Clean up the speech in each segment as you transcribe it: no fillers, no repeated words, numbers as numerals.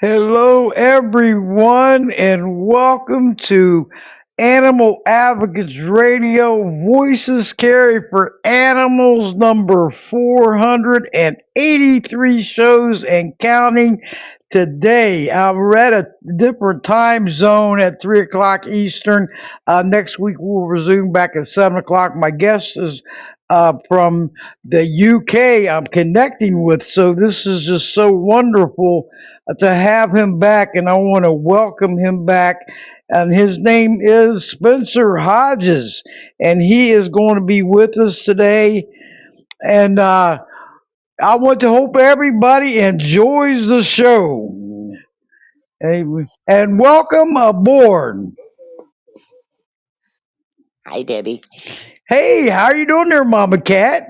Hello, everyone, and welcome to Animal Advocates Radio Voices Carry for Animals number 483 shows and counting. Today, we're at a different time zone at 3 o'clock Eastern. Next week, we'll resume back at 7 o'clock. My guest is from the UK I'm connecting with, so this is just so wonderful to have him back, and I want to welcome him back. And his name is Spencer Hodges, and he is going to be with us today. And I want to hope everybody enjoys the show. And welcome aboard. Hi, Debbie. Hey, how are you doing there, Mama Cat?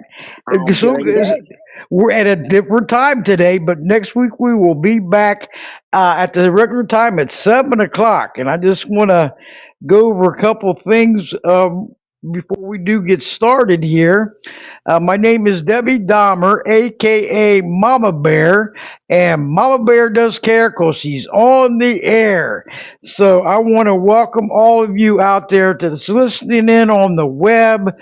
I'm So doing good. we're at a different time today, but next week we will be back at the regular time at 7 o'clock. And I just want to go over a couple things before we do get started here. My name is Debbie Dahmer, aka Mama Bear, and Mama Bear does care because she's on the air. So I want to welcome all of you out there to that's listening in on the web.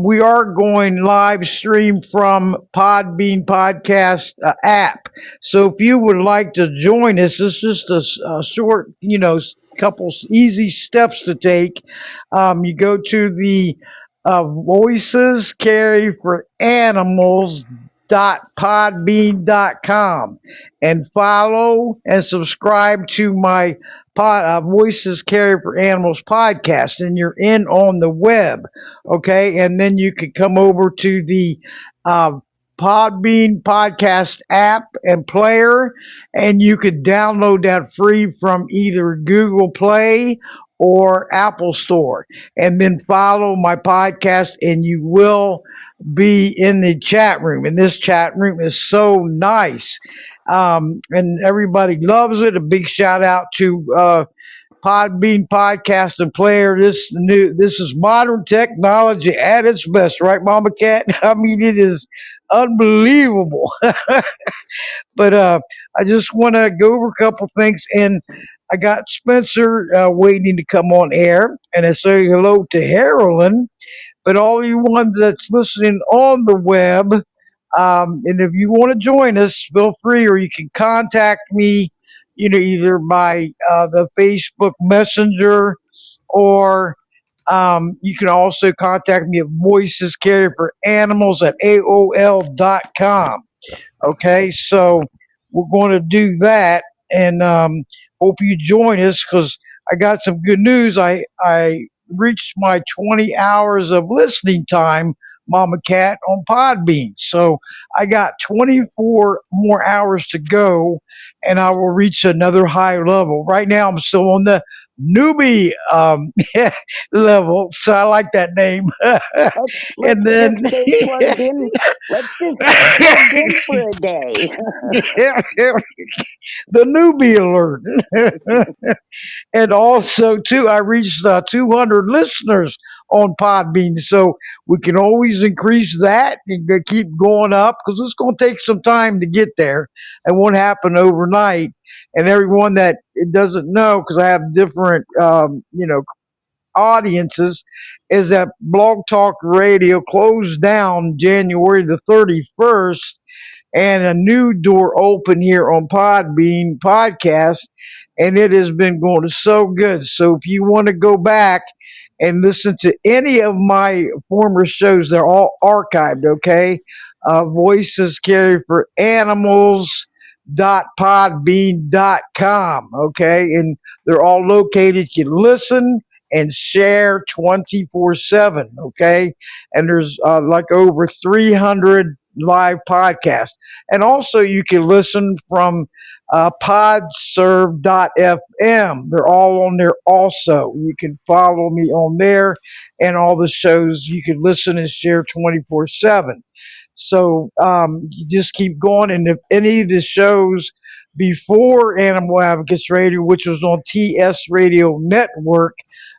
We are going live stream from Podbean Podcast app. So if you would like to join us, it's just a short, couple easy steps to take. You go to the voices carry for animals .podbean.com and follow and subscribe to my voices carry for animals podcast, and you're in on the web. Okay, and then you could come over to the uh, Podbean podcast app and player, and you could download that free from either Google Play or Apple Store, and then follow my podcast, and you will be in the chat room. And this chat room is so nice, and everybody loves it. A big shout out to Podbean podcast and player. This is modern technology at its best, right, Mama Cat? I mean, it is unbelievable. But I just want to go over a couple things, and I got Spencer waiting to come on air, and I say hello to Carolyn. But all you ones that's listening on the web, and if you want to join us, feel free, or you can contact me, either by the Facebook Messenger, or you can also contact me at Voices Carrier for Animals at AOL.com. Okay, so we're going to do that, and hope you join us because I got some good news. I reached my 20 hours of listening time, Mama Cat, on Podbean. So I got 24 more hours to go, and I will reach another high level. Right now, I'm still on the newbie level, so I like that name. Let's And then just stay plugged in. Let's just stay plugged in for a day. the newbie alert. And also, too, I reached 200 listeners on Podbean, so we can always increase that and keep going up because it's going to take some time to get there. It won't happen overnight. And everyone that it doesn't know, because I have different, audiences, is that Blog Talk Radio closed down January the 31st, and a new door open here on Podbean podcast, and it has been going so good. So if you want to go back and listen to any of my former shows, they're all archived. Okay, voices carry for animals .podbean.com. Okay, and they're all located. You can listen and share 24/7. Okay, and there's like over 300 live podcasts, and also you can listen from podserve.fm. They're all on there also. You can follow me on there, and all the shows you can listen and share 24/7. So you just keep going. And if any of the shows before Animal Advocates Radio, which was on TS Radio Network,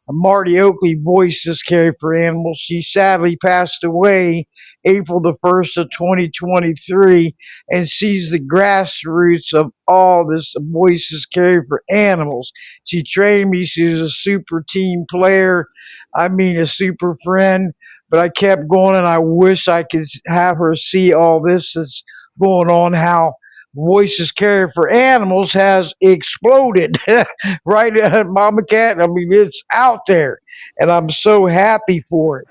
Marty Oakley voices carry for animals. She sadly passed away April the 1st of 2023, and she's the grassroots of all this Voices Carry for Animals. She trained me. She was a super team player. I mean, a super friend. But I kept going, and I wish I could have her see all this that's going on, how Voices Carry for Animals has exploded. Right, Mama Cat? I mean, it's out there, and I'm so happy for it.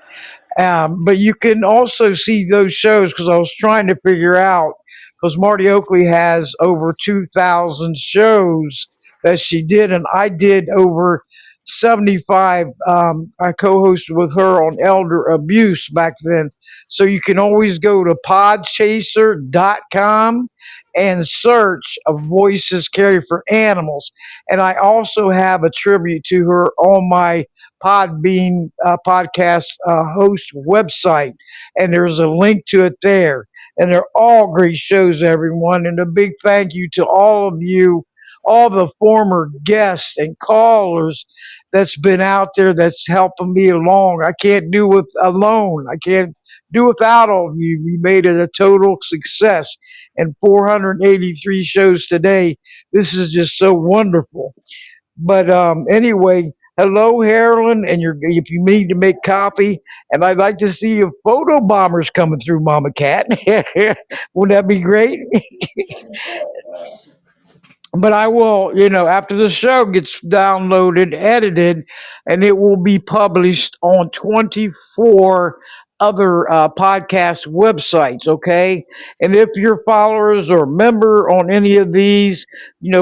But you can also see those shows because I was trying to figure out because Marty Oakley has over 2,000 shows that she did, and I did over 75. I co-hosted with her on elder abuse back then. So you can always go to podchaser.com and search Voices Carry for Animals. And I also have a tribute to her on my Podbean podcast host website, and there's a link to it there. And they're all great shows, everyone. And a big thank you to all of you, all the former guests and callers that's been out there that's helping me along. I can't do it alone. I can't do without all of you. We made it a total success. And 483 shows today. This is just so wonderful. But anyway, hello, Harlan, and if you need to make copy, and I'd like to see your photo bombers coming through, Mama Cat. Wouldn't that be great? But I will, after the show gets downloaded, edited, and it will be published on 24 other podcast websites, okay? And if your followers or member on any of these,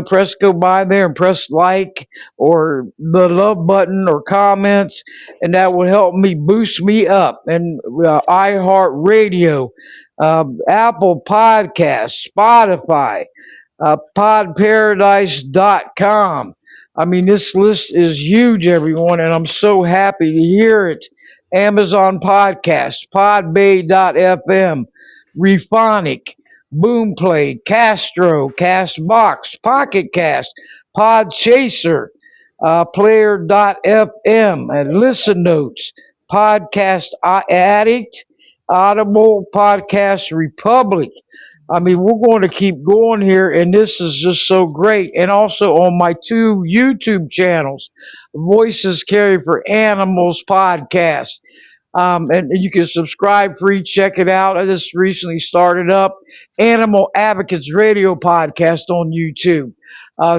press go by there and press like or the love button or comments, and that will help me boost me up. And iHeartRadio, Apple Podcasts, Spotify, podparadise.com. I mean, this list is huge, everyone, and I'm so happy to hear it. Amazon Podcast, podbay.fm, Rephonic, Boomplay, Castro, Castbox, Pocket Cast, Podchaser, Player.fm, and Listen Notes, Podcast Addict, Audible, Podcast Republic. I mean, we're going to keep going here, and this is just so great. And also on my two YouTube channels, Voices Carry for Animals podcast. And you can subscribe free, check it out. I just recently started up Animal Advocates Radio podcast on YouTube.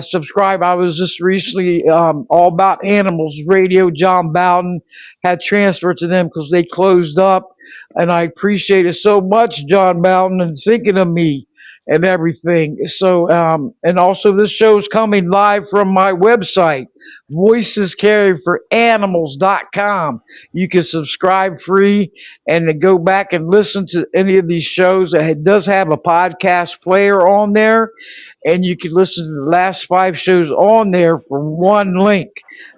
Subscribe. I was just recently all about animals radio. John Bowden had transferred to them because they closed up, and I appreciate it so much, John Bowden, and thinking of me and everything. So, and also this show is coming live from my website, voicescarryforanimals.com. You can subscribe free and then go back and listen to any of these shows. It does have a podcast player on there, and you can listen to the last five shows on there from one link.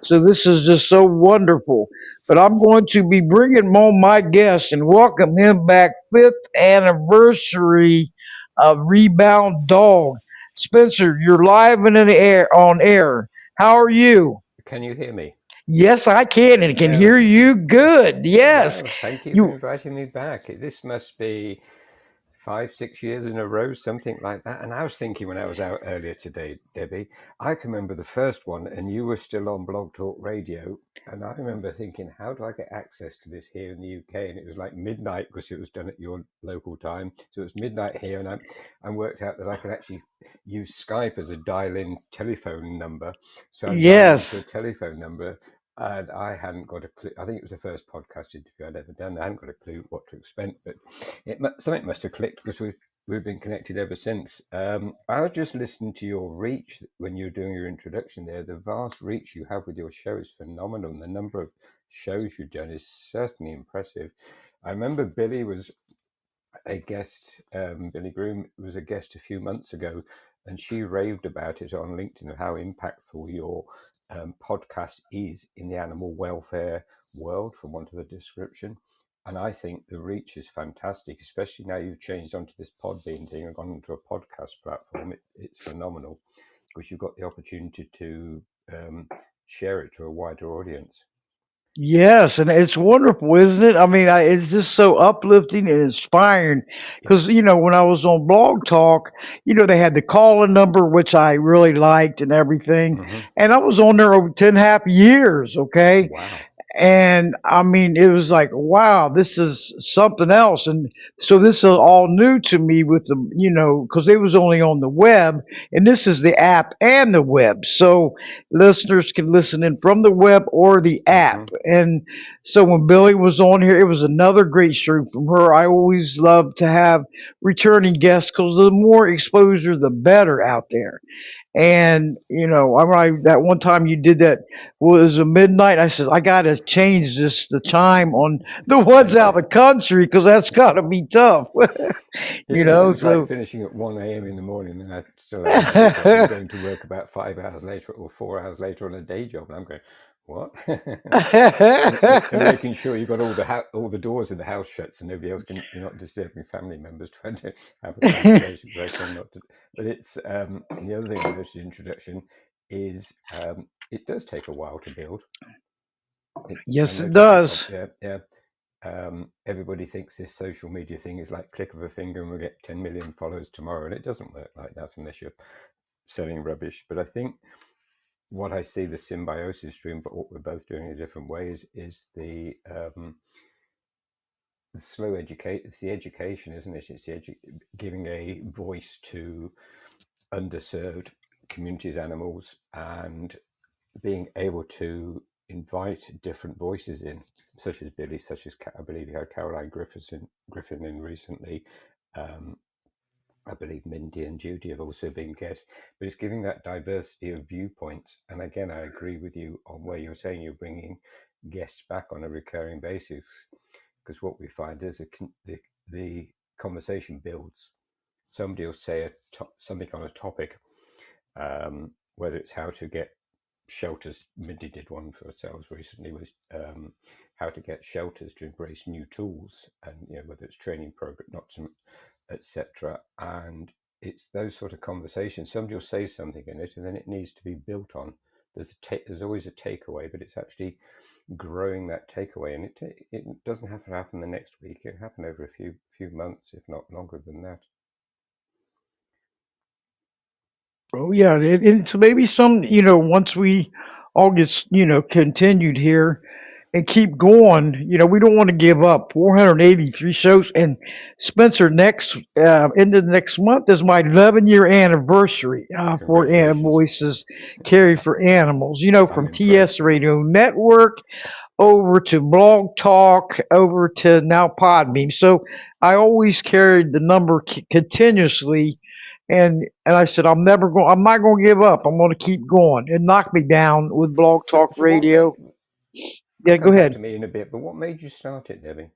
So this is just so wonderful. But I'm going to be bringing on my guest and welcome him back, fifth anniversary of Reboundog. Spencer, you're live and in the air on air. How are you? Can you hear me? Yes, I can and can Yeah. hear you good. Yes. Well, thank you for You inviting me back. This must be 5, 6 years in a row, something like that. And I was thinking when I was out earlier today, Debbie, I can remember the first one, and you were still on Blog Talk Radio. And I remember thinking, how do I get access to this here in the UK? And it was like midnight because it was done at your local time. So it was midnight here, and I worked out that I could actually use Skype as a dial-in telephone number. So I dialed yes. into a telephone number. And I hadn't got a clue. I think it was the first podcast interview I'd ever done. I hadn't got a clue what to expect, but something must have clicked because we've been connected ever since. I was just listening to your reach when you were doing your introduction there. The vast reach you have with your show is phenomenal, and the number of shows you've done is certainly impressive. I remember Billy was a guest, Billy Groom was a guest a few months ago, and she raved about it on LinkedIn of how impactful your podcast is in the animal welfare world, for want of a description. And I think the reach is fantastic, especially now you've changed onto this Podbean thing and gone into a podcast platform. It's phenomenal because you've got the opportunity to share it to a wider audience. Yes, and it's wonderful, isn't it? I mean, it's just so uplifting and inspiring. Yeah. Because when I was on Blog Talk, they had the call-in number, which I really liked and everything. Hmm. And I was on there over 10.5 years. Okay, Wow. and I mean, it was like, wow, this is something else. And so this is all new to me with because it was only on the web, and this is the app and the web. So listeners can listen in from the web or the app. Hmm. And so when Billy was on here, it was another great stream from her. I always love to have returning guests because the more exposure, the better out there. And I that one time you did that was a midnight. I said I got to change the time on the ones out of the country because that's got to be tough. Yeah, because it was like So finishing at 1 a.m. in the morning and I still having to wake up and going to work about 5 hours later or 4 hours later on a day job. And I'm going, what? And making sure you've got all the doors in the house shut so nobody else can, you're not disturbing family members trying to have a conversation because I tend not to. But it's, and the other thing I noticed in introduction is it does take a while to build. I Yes, it noticed the top, does. yeah, yeah. Everybody thinks this social media thing is like click of a finger and we'll get 10 million followers tomorrow, and it doesn't work like that unless you're selling rubbish. But I think what I see the symbiosis stream, but what we're both doing in different ways, is the slow educate. It's the education, isn't it? It's giving a voice to underserved communities, animals, and being able to invite different voices in, such as Billy, such as I believe you had Caroline Griffin in recently. Um, I believe Mindy and Judy have also been guests, but it's giving that diversity of viewpoints. And again, I agree with you on where you're saying you're bringing guests back on a recurring basis, because what we find is the conversation builds. Somebody will say something on a topic, whether it's how to get shelters. Mindy did one for ourselves recently with how to get shelters to embrace new tools, and whether it's training program, not some, etc. And it's those sort of conversations. Somebody will say something in it, and then it needs to be built on. There's always a takeaway, but it's actually growing that takeaway, and it doesn't have to happen the next week. It happen over a few months, if not longer than that. Oh yeah, and so maybe once we all get continued here and keep going, we don't want to give up. 483 shows, and Spencer, next into the next month is my 11-year anniversary for Congratulations. Voices Carry for Animals. I'm From TS impressed. Radio Network over to Blog Talk, over to now Podbeam. So I always carried the number continuously, and I said I'm not going to give up. I'm going to keep going. It knocked me down with Blog So, Talk so what made? Radio. I'll Yeah, go come back ahead. to me in a bit. But what made you start it, Debbie?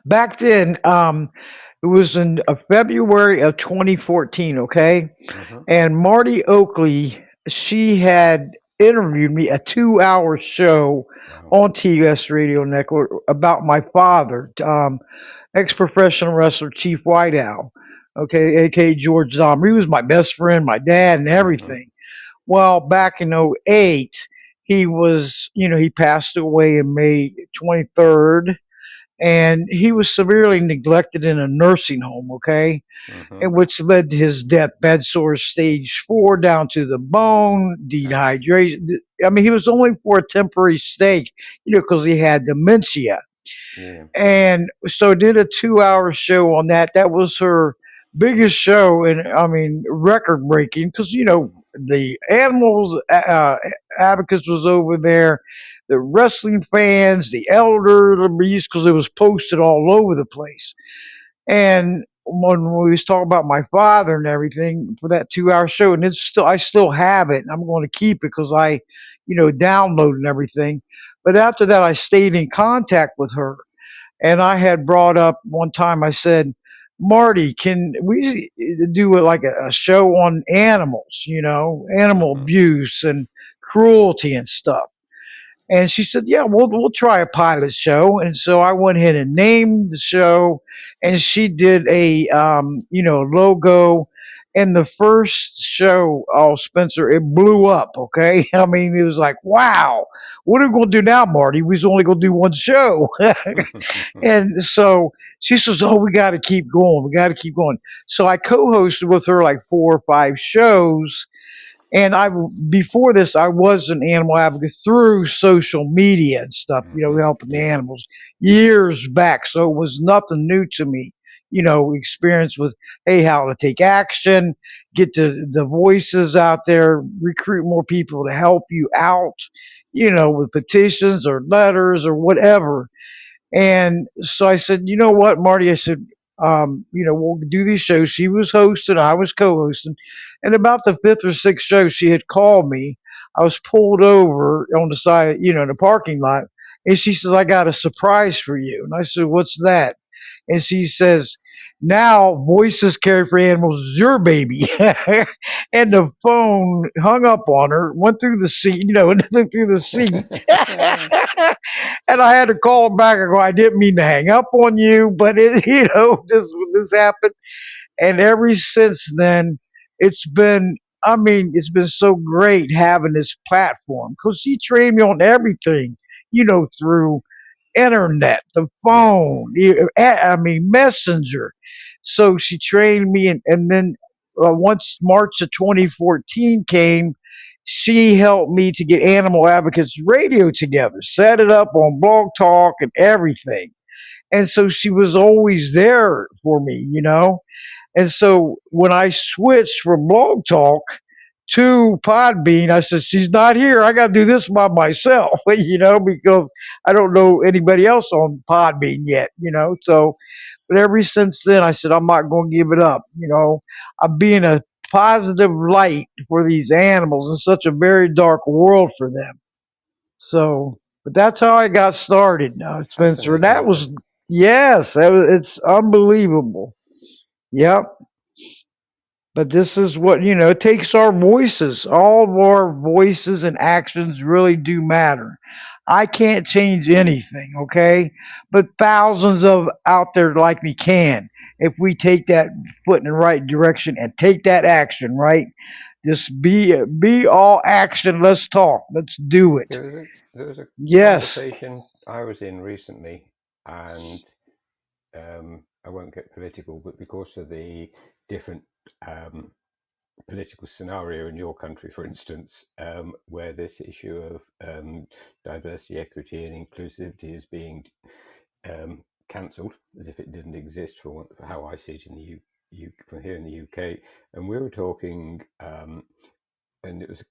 Back then, it was in February of 2014. Okay, Mm-hmm. and Marty Oakley, she had interviewed me a 2-hour show Wow. on TS Radio Network about my father, ex-professional wrestler Chief White Owl, okay, aka George Dahmer. He was my best friend, my dad, and Mm-hmm. everything. Well, back in '08, he was, he passed away in May 23rd, and he was severely neglected in a nursing home, okay, Mm-hmm. and which led to his death, bed sores stage 4 down to the bone, Ouch. dehydration. I mean, he was only for a temporary stake, because he had dementia. Yeah. And so did a 2-hour show on that. That was her biggest show, and I mean record breaking because the animals advocates was over there, the wrestling fans, the elder abuse because it was posted all over the place. And when we was talking about my father and everything for that 2-hour show, and I still have it, and I'm going to keep it because I download and everything. But after that, I stayed in contact with her, and I had brought up one time, I said, Marty, can we do like a show on animals, animal Mm-hmm. abuse and cruelty and stuff? And she said, yeah, we'll try a pilot show. And so I went ahead and named the show, and she did a logo, And the first show, oh Spencer, it blew up. Okay, I mean it was like, wow, what are we gonna do now, Marty? We was only gonna do one show, and so she says, oh, we got to keep going. We got to keep going. So I co-hosted with her like 4 or 5 shows, and I before this I was an animal advocate through social media and stuff, helping the Yeah. animals years back. So it was nothing new to me. Experience with, hey, how to take action, get the voices out there, recruit more people to help you out, with petitions or letters or whatever. And so I said, you know what, Marty? I said, we'll do these shows. She was hosting, I was co-hosting, and about the fifth or sixth show, she had called me. I was pulled over on the side, in the parking lot, and she says, "I got a surprise for you." And I said, "What's that?" And she says, "Now, Voices Carry for Animals is your baby." And the phone hung up on her, went through the seat, went through the seat. And I had to call him back and go, I didn't mean to hang up on you, but this happened. And ever since then, it's been, it's been so great having this platform because she trained me on everything, through internet, the Yeah. phone, messenger. So she trained me, and then once March of 2014 came, she helped me to get Animal Advocates Radio together, set it up on Blog Talk and everything. And so she was always there for me. And so when I switched from Blog Talk to Podbean, I said, she's not here. I got to do this by myself, because I don't know anybody else on Podbean yet. So, but ever since then, I said, I'm not going to give it up. I'm being a positive light for these animals in such a very dark world for them. So, but that's how I got started, Spencer. And that Fascinating. was, yes, it's unbelievable. Yep. But this is what, it takes our voices. All of our voices and actions really do matter. I can't change anything, okay? But thousands of out there like me can. If we take that foot in the right direction and take that action, right? Just be all action. Let's talk. Let's do it. There was a Yes. conversation I was in recently, and I won't get political, but because of the different um, political scenario in your country, for instance, where this issue of diversity, equity, and inclusivity is being cancelled as if it didn't exist for how I see it in the from here in the UK, and we were talking, and it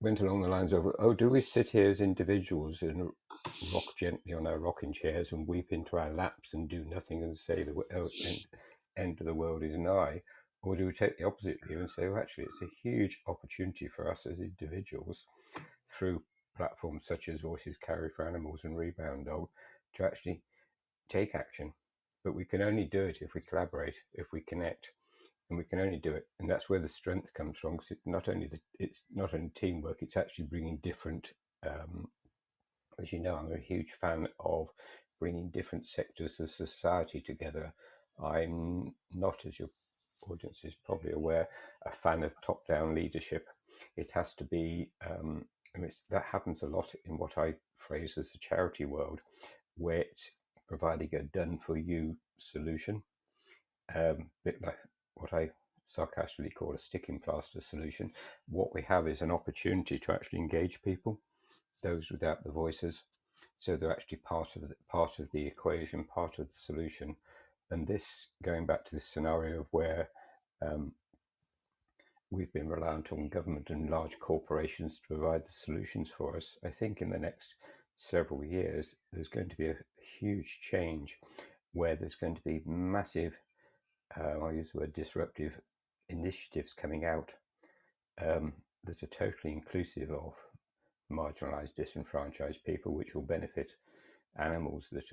went along the lines of, oh, do we sit here as individuals and rock gently on our rocking chairs and weep into our laps and do nothing and say end of the world is nigh? Or do we take the opposite view and say, well, actually, it's a huge opportunity for us as individuals through platforms such as Voices Carry for Animals and Reboundog to actually take action? But we can only do it if we collaborate, if we connect, and we can only do it. And that's where the strength comes from. Because it's not only teamwork; it's actually bringing different. As you know, I'm a huge fan of bringing different sectors of society together. I'm not, as your audience is probably aware, a fan of top-down leadership. It has to be, that happens a lot in what I phrase as the charity world, where it's providing a done-for-you solution, bit like what I sarcastically call a sticking plaster solution. What we have is an opportunity to actually engage people, those without the voices, so they're actually part of the equation, part of the solution. And this, going back to this scenario of where um, we've been reliant on government and large corporations to provide the solutions for us, I think in the next several years there's going to be a huge change where there's going to be massive, I'll use the word disruptive initiatives coming out, that are totally inclusive of marginalized, disenfranchised people, which will benefit animals that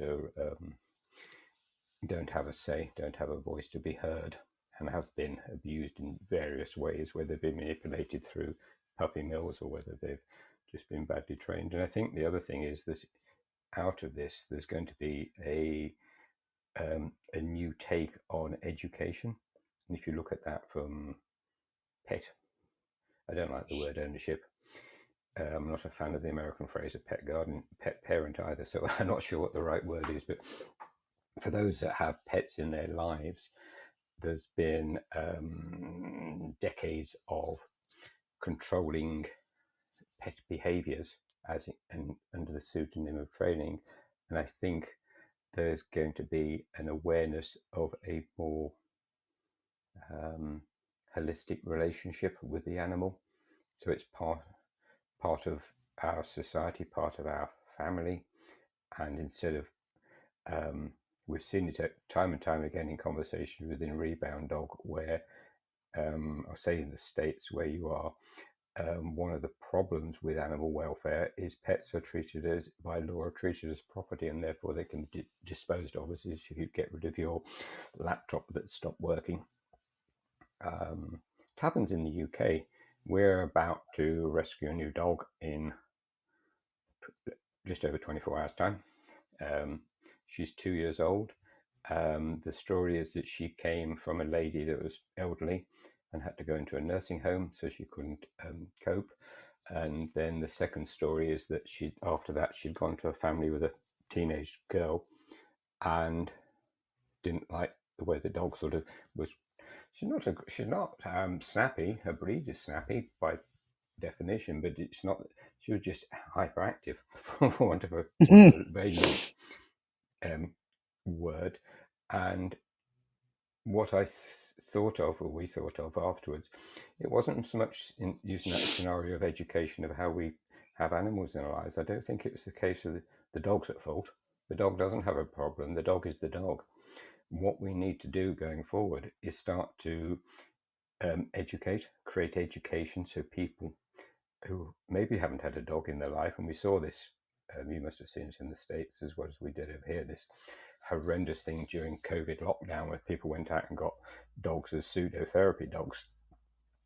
don't have a say, don't have a voice to be heard, and have been abused in various ways, whether they've been manipulated through puppy mills or whether they've just been badly trained. And I think the other thing is this: out of this, there's going to be a new take on education. And if you look at that from pet. I don't like the word ownership. I'm not a fan of the American phrase of pet garden, pet parent either, so I'm not sure what the right word is. But for those that have pets in their lives, there's been decades of controlling pet behaviors under the pseudonym of training. And I think there's going to be an awareness of a more holistic relationship with the animal. So it's part of our society, part of our family. And instead of, we've seen it time and time again in conversations within Reboundog, where I'll say in the States, where you are, one of the problems with animal welfare is pets are treated as, by law, are treated as property, and therefore they can be disposed of as if you get rid of your laptop that stopped working. It happens in the UK. We're about to rescue a new dog in just over 24 hours' time. She's 2 years old. The story is that she came from a lady that was elderly and had to go into a nursing home, so she couldn't cope. And then the second story is that after that she'd gone to a family with a teenage girl and didn't like the way the dog sort of was. She's not snappy. Her breed is snappy by definition, but it's not. She was just hyperactive, for want of a very nice word. And what I thought of, or we thought of afterwards, it wasn't so much in using that scenario of education of how we have animals in our lives. I don't think it was the case of the dog's at fault. The dog doesn't have a problem. The dog is the dog. What we need to do going forward is start to educate, create education, so people who maybe haven't had a dog in their life, and we saw this, you must have seen it in the States as well as we did over here, this horrendous thing during COVID lockdown where people went out and got dogs as pseudo-therapy dogs,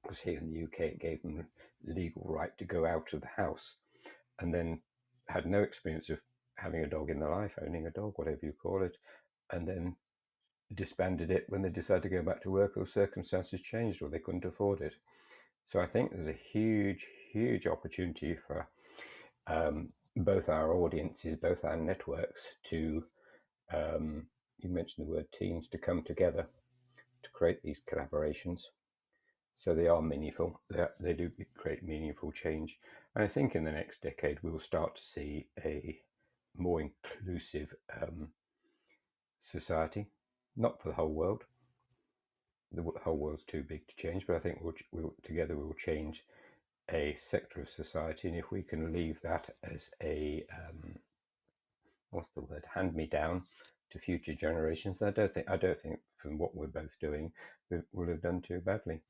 because here in the UK it gave them legal right to go out of the house, and then had no experience of having a dog in their life, owning a dog, whatever you call it, and then disbanded it when they decided to go back to work or circumstances changed or they couldn't afford it. So I think there's a huge opportunity for both our audiences, both our networks to, you mentioned the word teams, to come together to create these collaborations. So they are meaningful. They do create meaningful change. And I think in the next decade, we will start to see a more inclusive society, not for the whole world. The whole world's too big to change, but I think together we will change a sector of society. And if we can leave that as a what's the word, hand me down to future generations, I don't think from what we're both doing we'll have done too badly.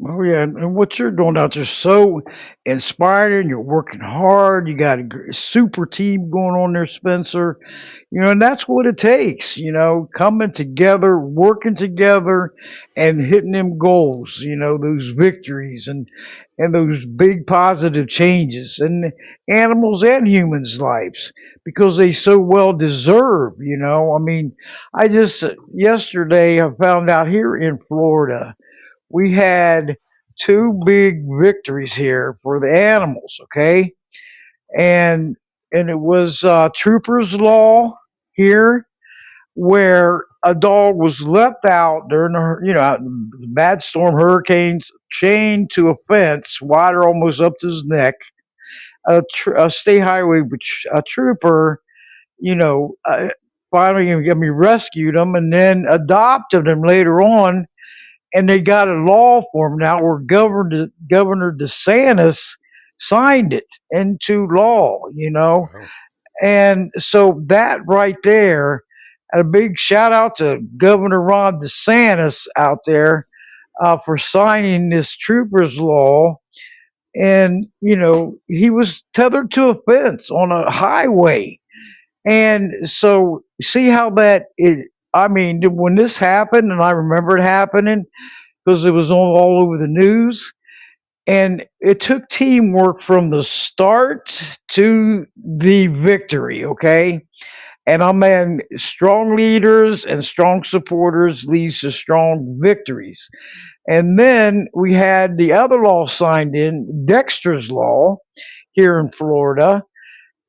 Oh yeah, and what you're doing out there is so inspiring. You're working hard. You got a super team going on there, Spencer. And that's what it takes. Coming together, working together, and hitting them goals. Those victories and those big positive changes in animals and humans' lives because they so well deserve. I mean, I just yesterday I found out here in Florida we had two big victories here for the animals, okay? And it was Trooper's Law here, where a dog was left out during out in the bad storm, hurricanes, chained to a fence, water almost up to his neck. A state highway, which a trooper, you know, uh, finally, rescued him and then adopted him later on, and they got a law for him now where Governor DeSantis signed it into law. Wow. And so that right there, a big shout out to Governor Ron DeSantis out there for signing this troopers law. And, he was tethered to a fence on a highway. And so see how I mean, when this happened, and I remember it happening, because it was all over the news. And it took teamwork from the start to the victory, okay? And I mean, strong leaders and strong supporters leads to strong victories. And then we had the other law signed in, Dexter's Law, here in Florida,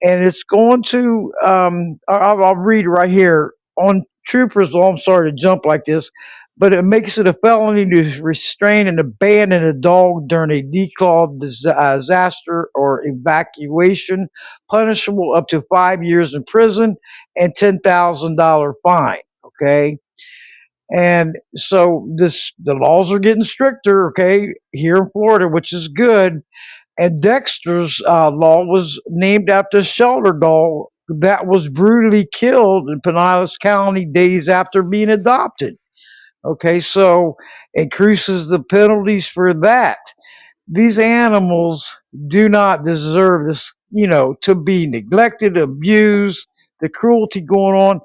and it's going to. I'll read right here on Troopers Law. I'm sorry to jump like this, but it makes it a felony to restrain and abandon a dog during a declared disaster or evacuation, punishable up to 5 years in prison and $10,000 fine. Okay. And so the laws are getting stricter, okay, here in Florida, which is good. And Dexter's law was named after a shelter dog that was brutally killed in Pinellas County days after being adopted. Okay, so increases the penalties for that. These animals do not deserve this, to be neglected, abused, the cruelty going on.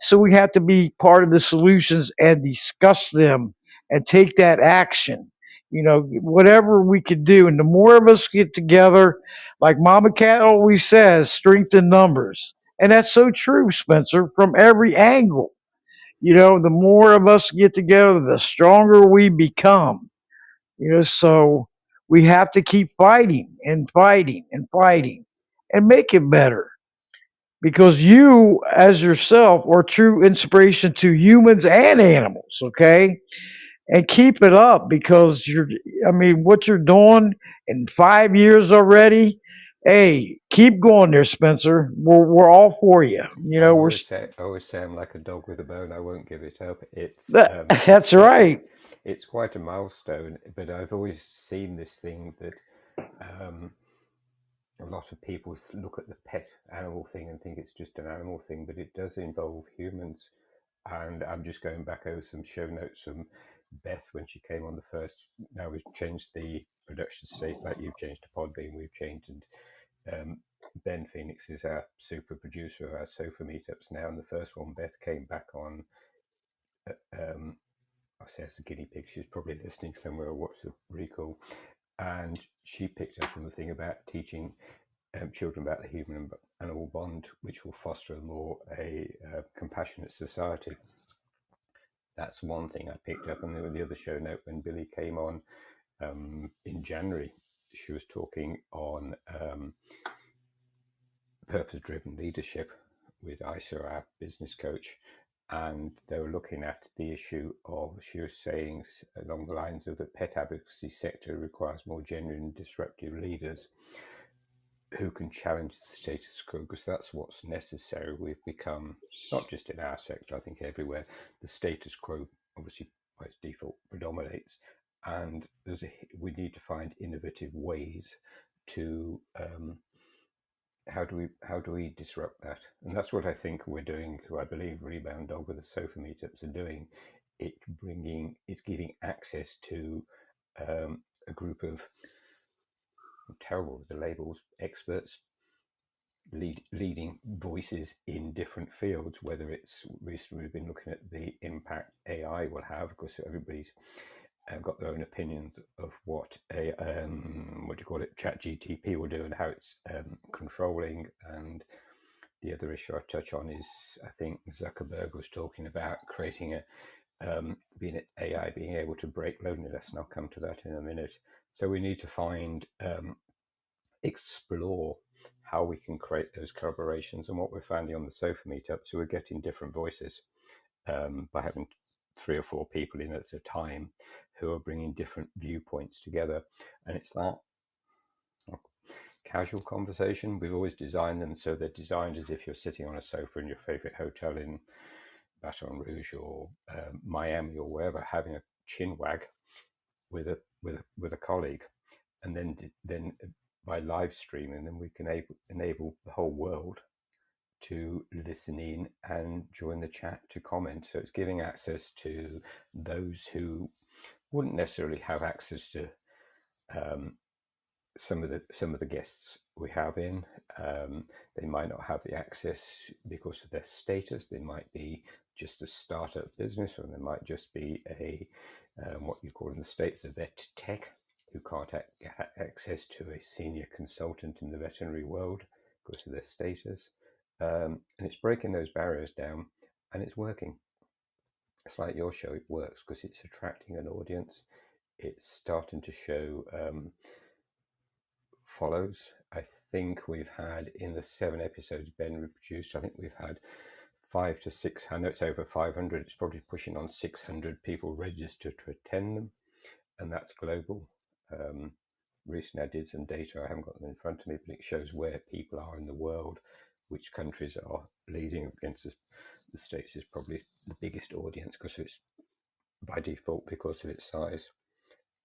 So we have to be part of the solutions and discuss them and take that action. Whatever we could do. And the more of us get together, like Mama Cat always says, strength in numbers. And that's so true, Spencer, from every angle. The more of us get together, the stronger we become. So we have to keep fighting and fighting and fighting and make it better. Because you, as yourself, are true inspiration to humans and animals, okay? And keep it up because what you're doing in 5 years already, hey, keep going there, Spencer. We're all for you. I always say I'm like a dog with a bone. I won't give it up. It's That's right. it's quite a milestone. But I've always seen this thing that um, a lot of people look at the pet animal thing and think it's just an animal thing, but it does involve humans. And I'm just going back over some show notes from Beth when she came on the first. Now we've changed the production state, like you've changed to Podbean, we've changed, and Ben Phoenix is our super producer of our sofa meetups now. And the first one, Beth came back on. Um, I say as a guinea pig, she's probably listening somewhere or watched the recall, and she picked up on the thing about teaching children about the human and animal bond, which will foster a compassionate society. That's one thing I picked up. And then the other show note when Billy came on in January, she was talking on purpose-driven leadership with Isa, our business coach, and they were looking at the issue of, she was saying along the lines of the pet advocacy sector requires more genuine disruptive leaders who can challenge the status quo, because that's what's necessary. We've become, it's not just in our sector, I think everywhere, the status quo obviously by its default predominates, and we need to find innovative ways to how do we disrupt that? And that's what I think we're doing. I believe Reboundog with the sofa meetups are doing. It's giving access to a group of, I'm terrible with the labels, experts, leading voices in different fields. Whether it's recently we've been looking at the impact AI will have, because everybody's got their own opinions of what what do you call it, ChatGTP will do and how it's controlling. And the other issue I touch on is, I think Zuckerberg was talking about creating being AI being able to break loneliness, and I'll come to that in a minute. So we need to find explore how we can create those collaborations. And what we're finding on the sofa meetups, we're getting different voices by having 3 or 4 people in at a time who are bringing different viewpoints together. And it's that casual conversation. We've always designed them so they're designed as if you're sitting on a sofa in your favorite hotel in Baton Rouge or Miami or wherever, having a chin wag with a colleague, and then by live streaming, then we can enable the whole world to listen in and join the chat to comment. So it's giving access to those who wouldn't necessarily have access to some of the guests we have in. They might not have the access because of their status. They might be just a startup business, or they might just be a what you call in the States a vet tech, who can't get access to a senior consultant in the veterinary world because of their status. and it's breaking those barriers down, and it's working. It's like your show, it works because it's attracting an audience. It's starting to show follows. I think we've had, in the 7 episodes Ben reproduced, I think we've had 500 to 600. It's over 500. It's probably pushing on 600 people registered to attend them, and that's global. Recently, I did some data. I haven't got them in front of me, but it shows where people are in the world, which countries are leading against us. The States is probably the biggest audience because it's by default because of its size.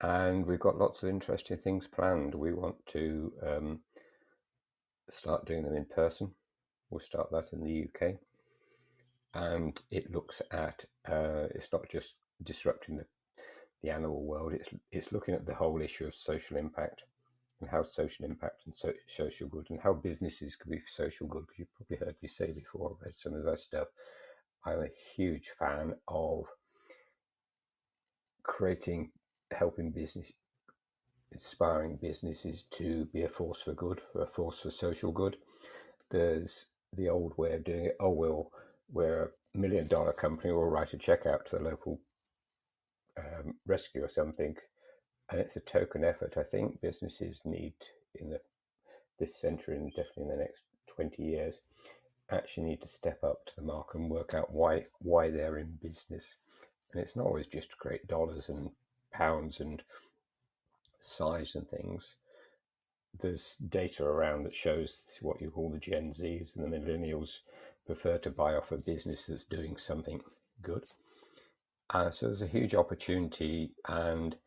And we've got lots of interesting things planned. We want to start doing them in person. We'll start that in the UK. And it looks at, it's not just disrupting the animal world, it's looking at the whole issue of social impact and how social impact and social good and how businesses can be social good. Because you've probably heard me say before, I've read some of that stuff. I'm a huge fan of helping business, inspiring businesses to be a force for good, a force for social good. There's the old way of doing it. Oh, well, we're $1 million company, we'll write a check out to the local rescue or something, and it's a token effort. I think businesses need in this century and definitely in the next 20 years actually need to step up to the mark and work out why they're in business. And it's not always just to create dollars and pounds and size and things. There's data around that shows what you call the Gen Zs and the millennials prefer to buy off a business that's doing something good. So there's a huge opportunity, and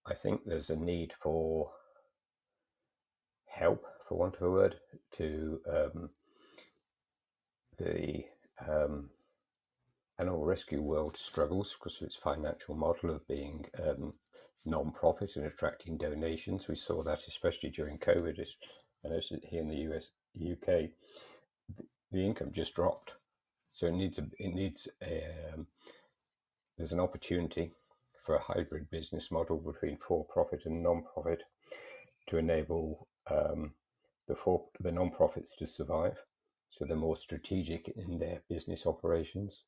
I think there's a need for help, for want of a word, to the animal rescue world struggles because of its financial model of being non-profit and attracting donations. We saw that especially during COVID. I noticed it here in the UK, the income just dropped. So there's an opportunity for a hybrid business model between for-profit and non-profit to enable the non-profits to survive. So they're more strategic in their business operations.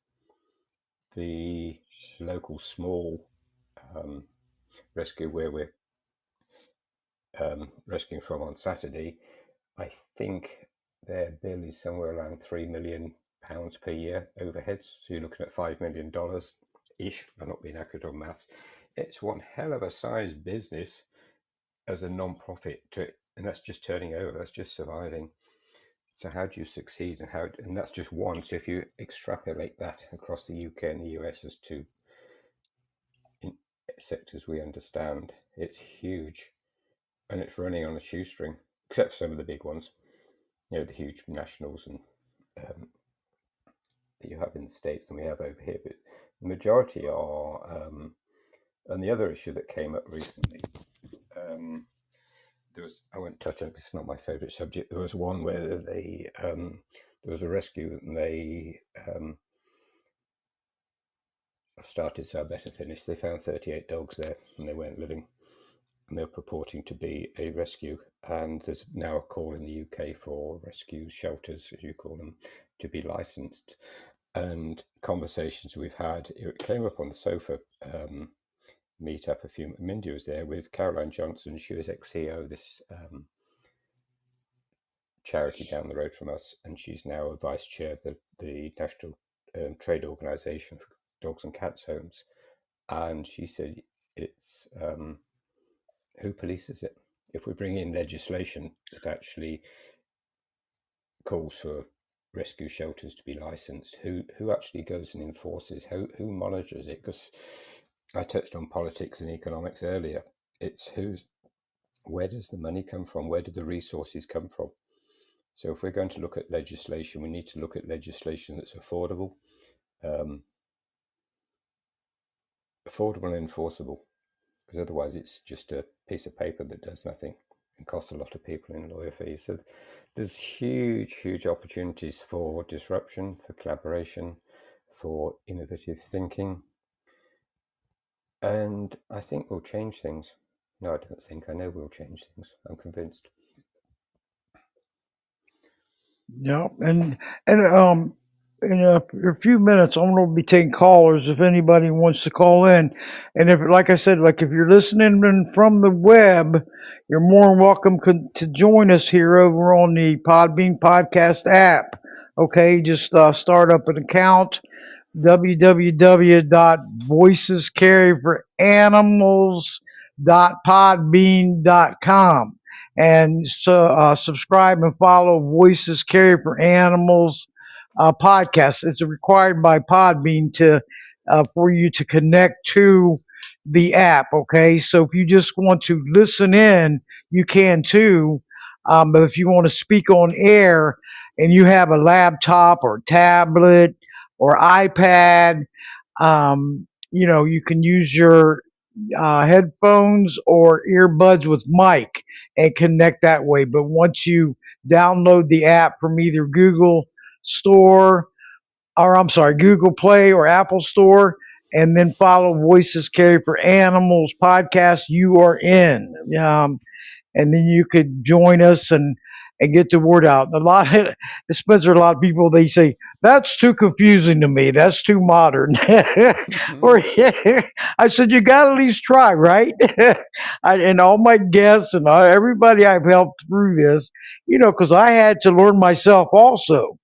The local small rescue where we're rescuing from on Saturday, I think their bill is somewhere around £3 million per year overheads. So you're looking at $5 million ish. I'm not being accurate on maths. It's one hell of a size business as a non-profit and that's just turning over. That's just surviving. So how do you succeed, and that's just one. So if you extrapolate that across the UK and the US as two sectors we understand, it's huge, and it's running on a shoestring, except for some of the big ones, the huge nationals and that you have in the States and we have over here. But the majority are, and the other issue that came up recently, I won't touch on it because it's not my favourite subject. There was one where there was a rescue and they started, so I better finish. They found 38 dogs there and they weren't living, and they're purporting to be a rescue. And there's now a call in the UK for rescue shelters, as you call them, to be licensed. And conversations we've had, it came up on the sofa meetup Mindy was there with Caroline Johnson. She was ex-CEO of this charity down the road from us, and she's now a vice chair of the National Trade Organisation for Dogs and Cats Homes. And she said it's who polices it? If we bring in legislation that actually calls for rescue shelters to be licensed, who actually goes and enforces? Who monitors it? Because I touched on politics and economics earlier. It's where does the money come from? Where do the resources come from? So if we're going to look at legislation, we need to look at legislation that's affordable, affordable and enforceable, because otherwise it's just a piece of paper that does nothing and costs a lot of people in lawyer fees. So there's huge opportunities for disruption, for collaboration, for innovative thinking, and I think we'll change things. No, I don't think. I know we'll change things. I'm convinced. Yeah, and in a few minutes, I'm going to be taking callers if anybody wants to call in. And if, like I said, like if you're listening from the web, you're more than welcome to join us here over on the Podbean podcast app. Okay, just start up an account www.voicescarryforanimals.podbean.com and so subscribe and follow Voices Carry for Animals podcast. It's required by Podbean to for you to connect to the app. Okay, so if you just want to listen in, you can too. But if you want to speak on air and you have a laptop or tablet or iPad, you can use your headphones or earbuds with mic and connect that way. But once you download the app from either Google Store or I'm sorry, Google Play or Apple Store, and then follow Voices Carry for Animals podcast, you are in. And then you could join us and get the word out. A lot, Spencer, a lot of people they say that's too confusing to me. That's too modern. Or I said you got to at least try, right? And all my guests and everybody I've helped through this, because I had to learn myself also.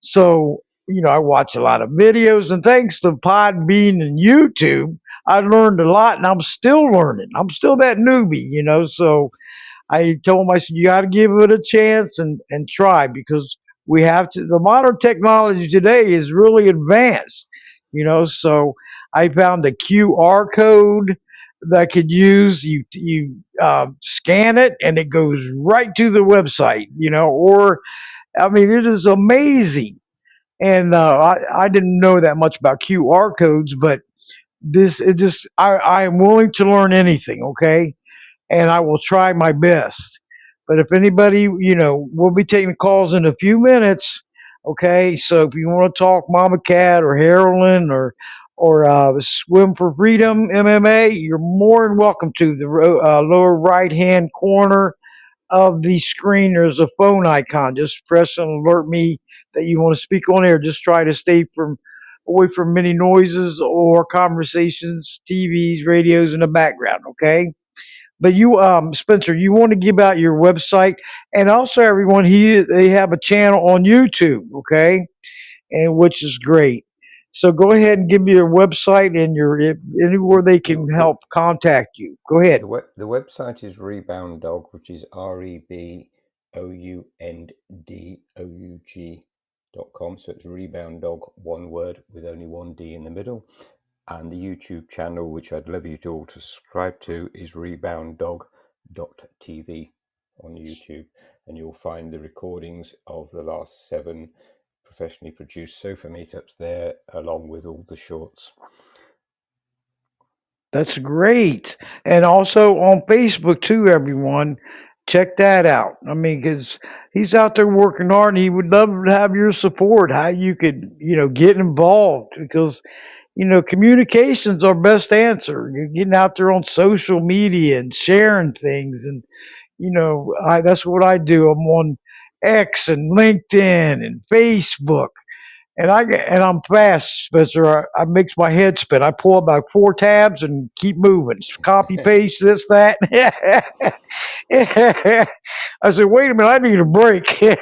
So I watch a lot of videos, and thanks to Podbean and YouTube, I learned a lot, and I'm still learning. I'm still that newbie. So I told him, I said, you got to give it a chance and try because we have to. The modern technology today is really advanced. So I found a QR code that I could use. You scan it and it goes right to the website. Or I mean, it is amazing. And I didn't know that much about QR codes, but this it just I am willing to learn anything. Okay, and I will try my best. But if anybody, we'll be taking calls in a few minutes. Okay, so if you want to talk Mama Cat or Carolyn or Swim for Freedom MMA, you're more than welcome to the lower right hand corner of the screen. There's a phone icon. Just press and alert me that you want to speak on air. Just try to stay away from many noises or conversations, TVs, radios in the background. Okay. But Spencer, you want to give out your website, and also everyone, they have a channel on YouTube, okay, and which is great. So go ahead and give me your website and anywhere they the, can the, help contact you. Go ahead. the website is Reboundog, which is REBOUNDOUG.com. So it's Reboundog, one word with only one D in the middle. And the YouTube channel, which I'd love you to all to subscribe to, is rebounddog.tv on YouTube. And you'll find the recordings of the last 7 professionally produced sofa meetups there, along with all the shorts. That's great. And also on Facebook too, everyone. Check that out. I mean, because he's out there working hard, and he would love to have your support. How you could, get involved because communication's our best answer. You're getting out there on social media and sharing things, and that's what I do. I'm on X and LinkedIn and Facebook, and I'm fast, Spencer. I makes my head spin. I pull about 4 tabs and keep moving. Copy paste this that. I said, wait a minute, I need a break. And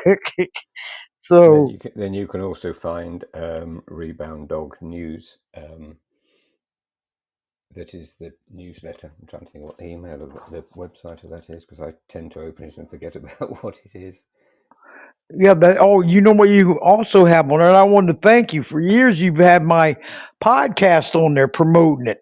So then you can also find Rebound Dog News. That is the newsletter. I'm trying to think what the email of the website of that is because I tend to open it and forget about what it is. yeah, you know what you also have on there, and I wanted to thank you. For years you've had my podcast on there promoting it.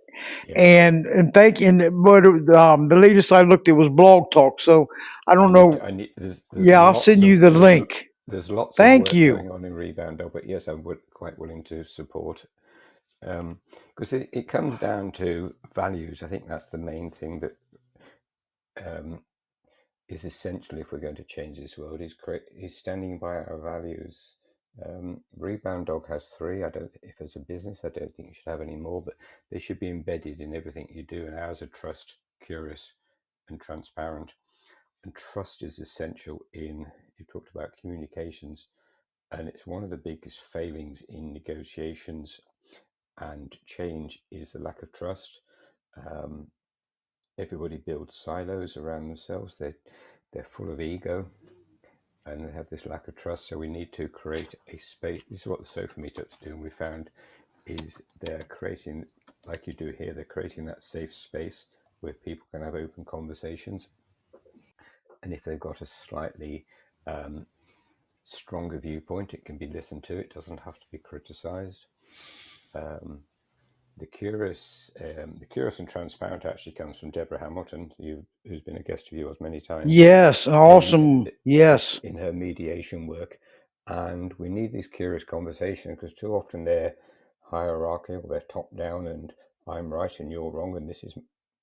Yeah, And thank you. But the latest I looked, it was Blog Talk. So I don't know. I need. There's Yeah, I'll lots send you of the link. there's lots of Thank work you. going on in Rebound Dog, but yes, I'm quite willing to support because it comes down to values. I think that's the main thing that is essential if we're going to change this world. Is standing by our values. Rebound Dog has 3. I don't. If as a business, I don't think you should have any more, but they should be embedded in everything you do. And ours are trust, curious, and transparent. And trust is essential in you talked about communications, and it's one of the biggest failings in negotiations and change is the lack of trust. Um, Everybody builds silos around themselves. They're full of ego and they have this lack of trust. So we need to create a space. This is what the sofa meetups do, and we found is they're creating, like you do here, they're creating that safe space where people can have open conversations. And if they've got a slightly stronger viewpoint, it can be listened to. It doesn't have to be criticized. Um, the curious and transparent actually comes from Deborah Hamilton, who's been a guest of yours many times, Yes, is awesome. Yes. in her mediation work. And we need these curious conversations because too often they're hierarchical, they're top down, and I'm right and you're wrong, and this is,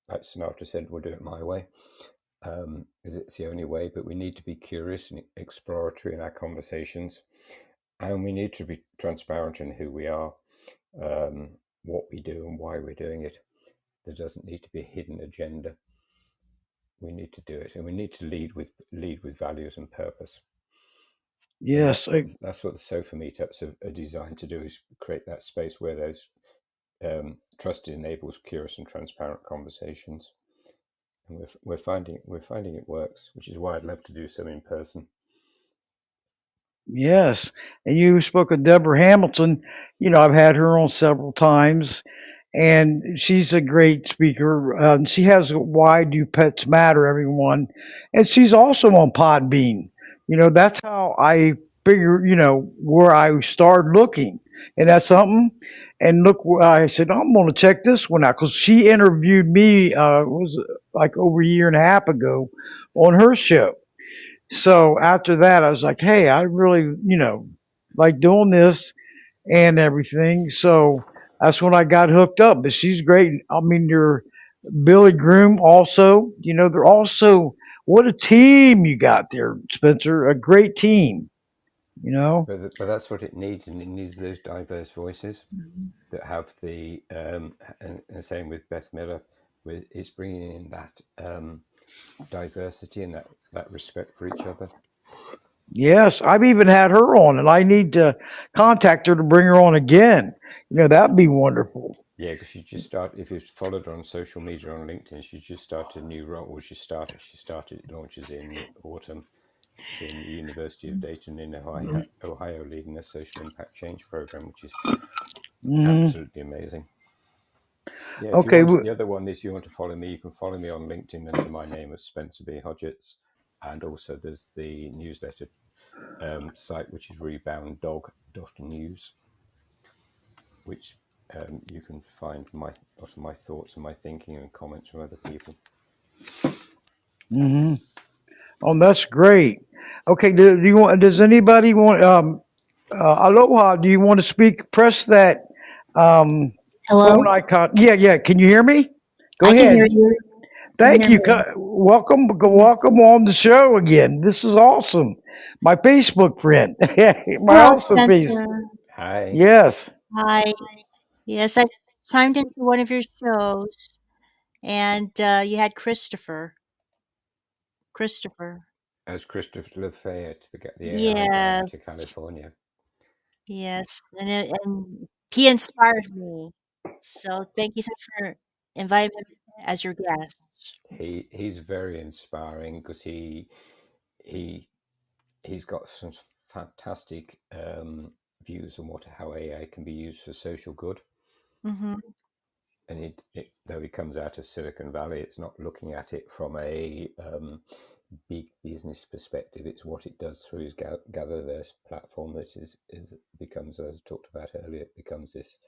like Sinatra said, we'll do it my way, because it's the only way. But we need to be curious and exploratory in our conversations, and we need to be transparent in who we are, um, what we do, and why we're doing it. There doesn't need to be a hidden agenda. We need to do it, and we need to lead with values and purpose. And Yes. that's what the sofa meetups are designed to do, is create that space where those trust enables curious and transparent conversations. And we're finding it works, which is why I'd love to do some in person. Yes. And you spoke of Deborah Hamilton. I've had her on several times, and she's a great speaker. She has Why Do Pets Matter, everyone. And she's also on Podbean. That's how I figure, where I started looking. And that's something. And look, I said, I'm going to check this one out because she interviewed me, was it like over a year and a half ago on her show. So after that, I was like, hey, I really, like doing this and everything. So that's when I got hooked up. But she's great. I mean, you're Billy Groom also. They're also, what a team you got there, Spencer. A great team, you know? But that's what it needs, and it needs those diverse voices that have and same with Beth Miller, with it's bringing in that diversity and that respect for each other. Yes, I've even had her on, and I need to contact her to bring her on again. That'd be wonderful. Yeah, because if you've followed her on social media on LinkedIn, she just started a new role. Well, she started launches in autumn in the University of Dayton in Ohio, leading a social impact change program, which is Hmm. absolutely amazing. Yeah, if you Okay. want, the other one is, if you want to follow me, you can follow me on LinkedIn under my name of Spencer B. Hodgetts. And also there's the newsletter site, which is rebounddog.news, which you can find a lot of my thoughts and my thinking and comments from other people. Hmm. Oh, that's great. Okay. Do you want? Does anybody want? Aloha. Do you want to speak? Press that um, phone Hello? icon. Yeah, yeah. Can you hear me? Go I can hear ahead. you. Can you Thank hear you. me? Welcome on the show again. This is awesome. My Facebook friend, my Hello, awesome face. Spencer. Hi, Yes. Hi. Yes, I chimed into one of your shows and you had Christopher. Christopher. as Christopher Lafayette, the AI guy to Yes. California. Yes. And he inspired me. So thank you so much for inviting me as your guest. He's very inspiring because he he's got some fantastic views on how AI can be used for social good. Mm-hmm. And though he comes out of Silicon Valley, it's not looking at it from a big business perspective. It's what it does through his Gatherverse platform that becomes, as I talked about earlier, it becomes this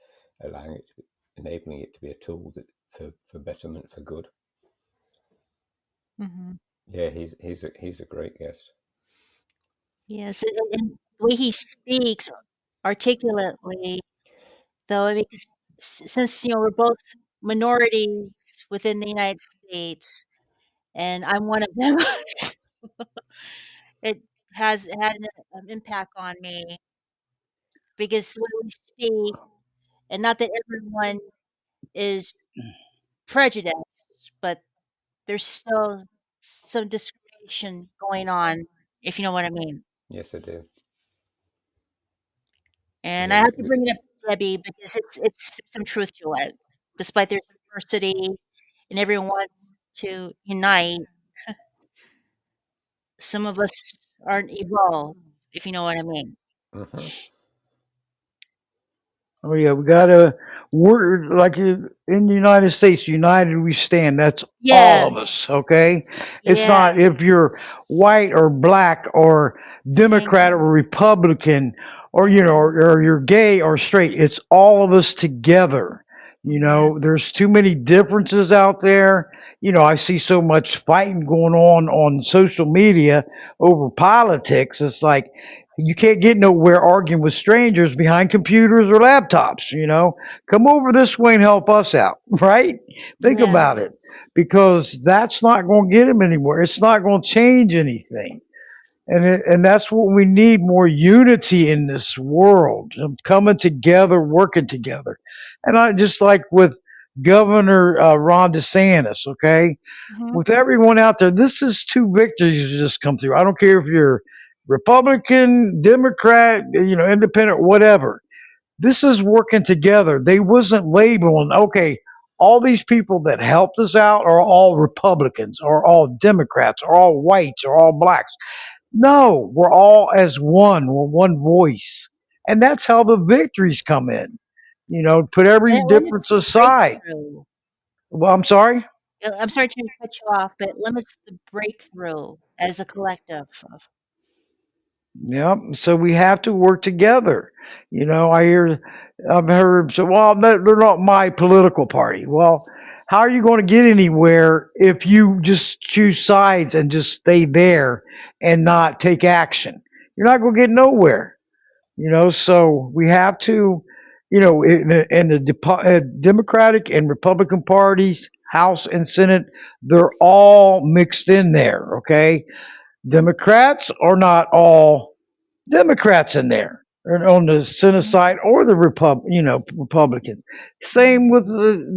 enabling it to be a tool that for betterment, for good. Mm-hmm. Yeah, he's a great guest. Yes. And the way he speaks articulately, though, because since we're both minorities within the United States, and I'm one of them, it has had an impact on me because the way we speak, and not that everyone is prejudiced, but there's still some discrimination going on. if you know what I mean. Yes, I do. And I Yeah, have to bring it up, Debbie, because it's some truth to it. Despite there's diversity and everyone wants to unite, some of us aren't evolved, if you know what I mean. hmm Oh yeah, we gotta work like in the United States. United we stand. That's all of us. Yes. Okay, it's Yeah. not if you're white or black or Thank Democrat or you. Republican or Yeah. or you're gay or straight. It's all of us together. Yes. There's too many differences out there. I see so much fighting going on social media over politics. It's like you can't get nowhere arguing with strangers behind computers or laptops. Come over this way and help us out, right? Think Yeah. about it, because that's not going to get them anywhere. It's not going to change anything. And that's what we need, more unity in this world, coming together, working together. And I just like with Governor Ron DeSantis, okay? Hmm. With everyone out there, this is two victories that just come through. I don't care if you're Republican, Democrat, Independent, whatever. This is working together. They wasn't labeling, okay, all these people that helped us out are all Republicans, or all Democrats, or all whites, or all blacks. No, we're all as one. We're one voice. And that's how the victories come in. Put And every it limits difference the aside. breakthrough. Well, I'm sorry? I'm sorry to cut you off, but it limits the breakthrough as a collective. Yep. So we have to work together. I've heard, so, well, they're not my political party. Well, how are you going to get anywhere if you just choose sides and just stay there and not take action? You're not going to get nowhere. So we have to, in the Democratic and Republican parties, House and Senate, they're all mixed in there. Okay. Democrats are not all Democrats in there, or on the Senate Mhm. side, or the Republicans. Same with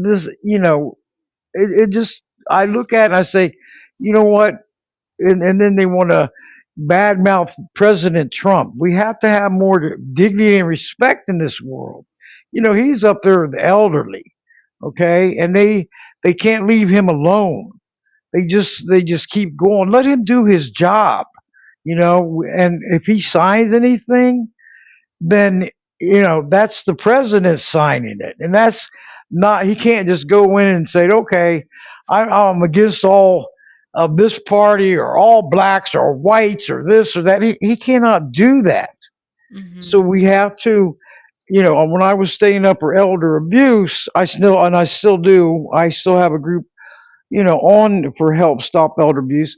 this. It just, I look at it and I say, you know what? And then they want to badmouth President Trump. We have to have more dignity and respect in this world. He's up there with the elderly, okay, and they can't leave him alone. They just keep going. Let him do his job. And if he signs anything, then that's the president signing it, and that's not. He can't just go in and say, "Okay, I'm against all of this party, or all blacks, or whites, or this or that." He cannot do that. So Mhm. we have to. When I was staying up for elder abuse, I still do. I still have a group, on for help stop elder abuse,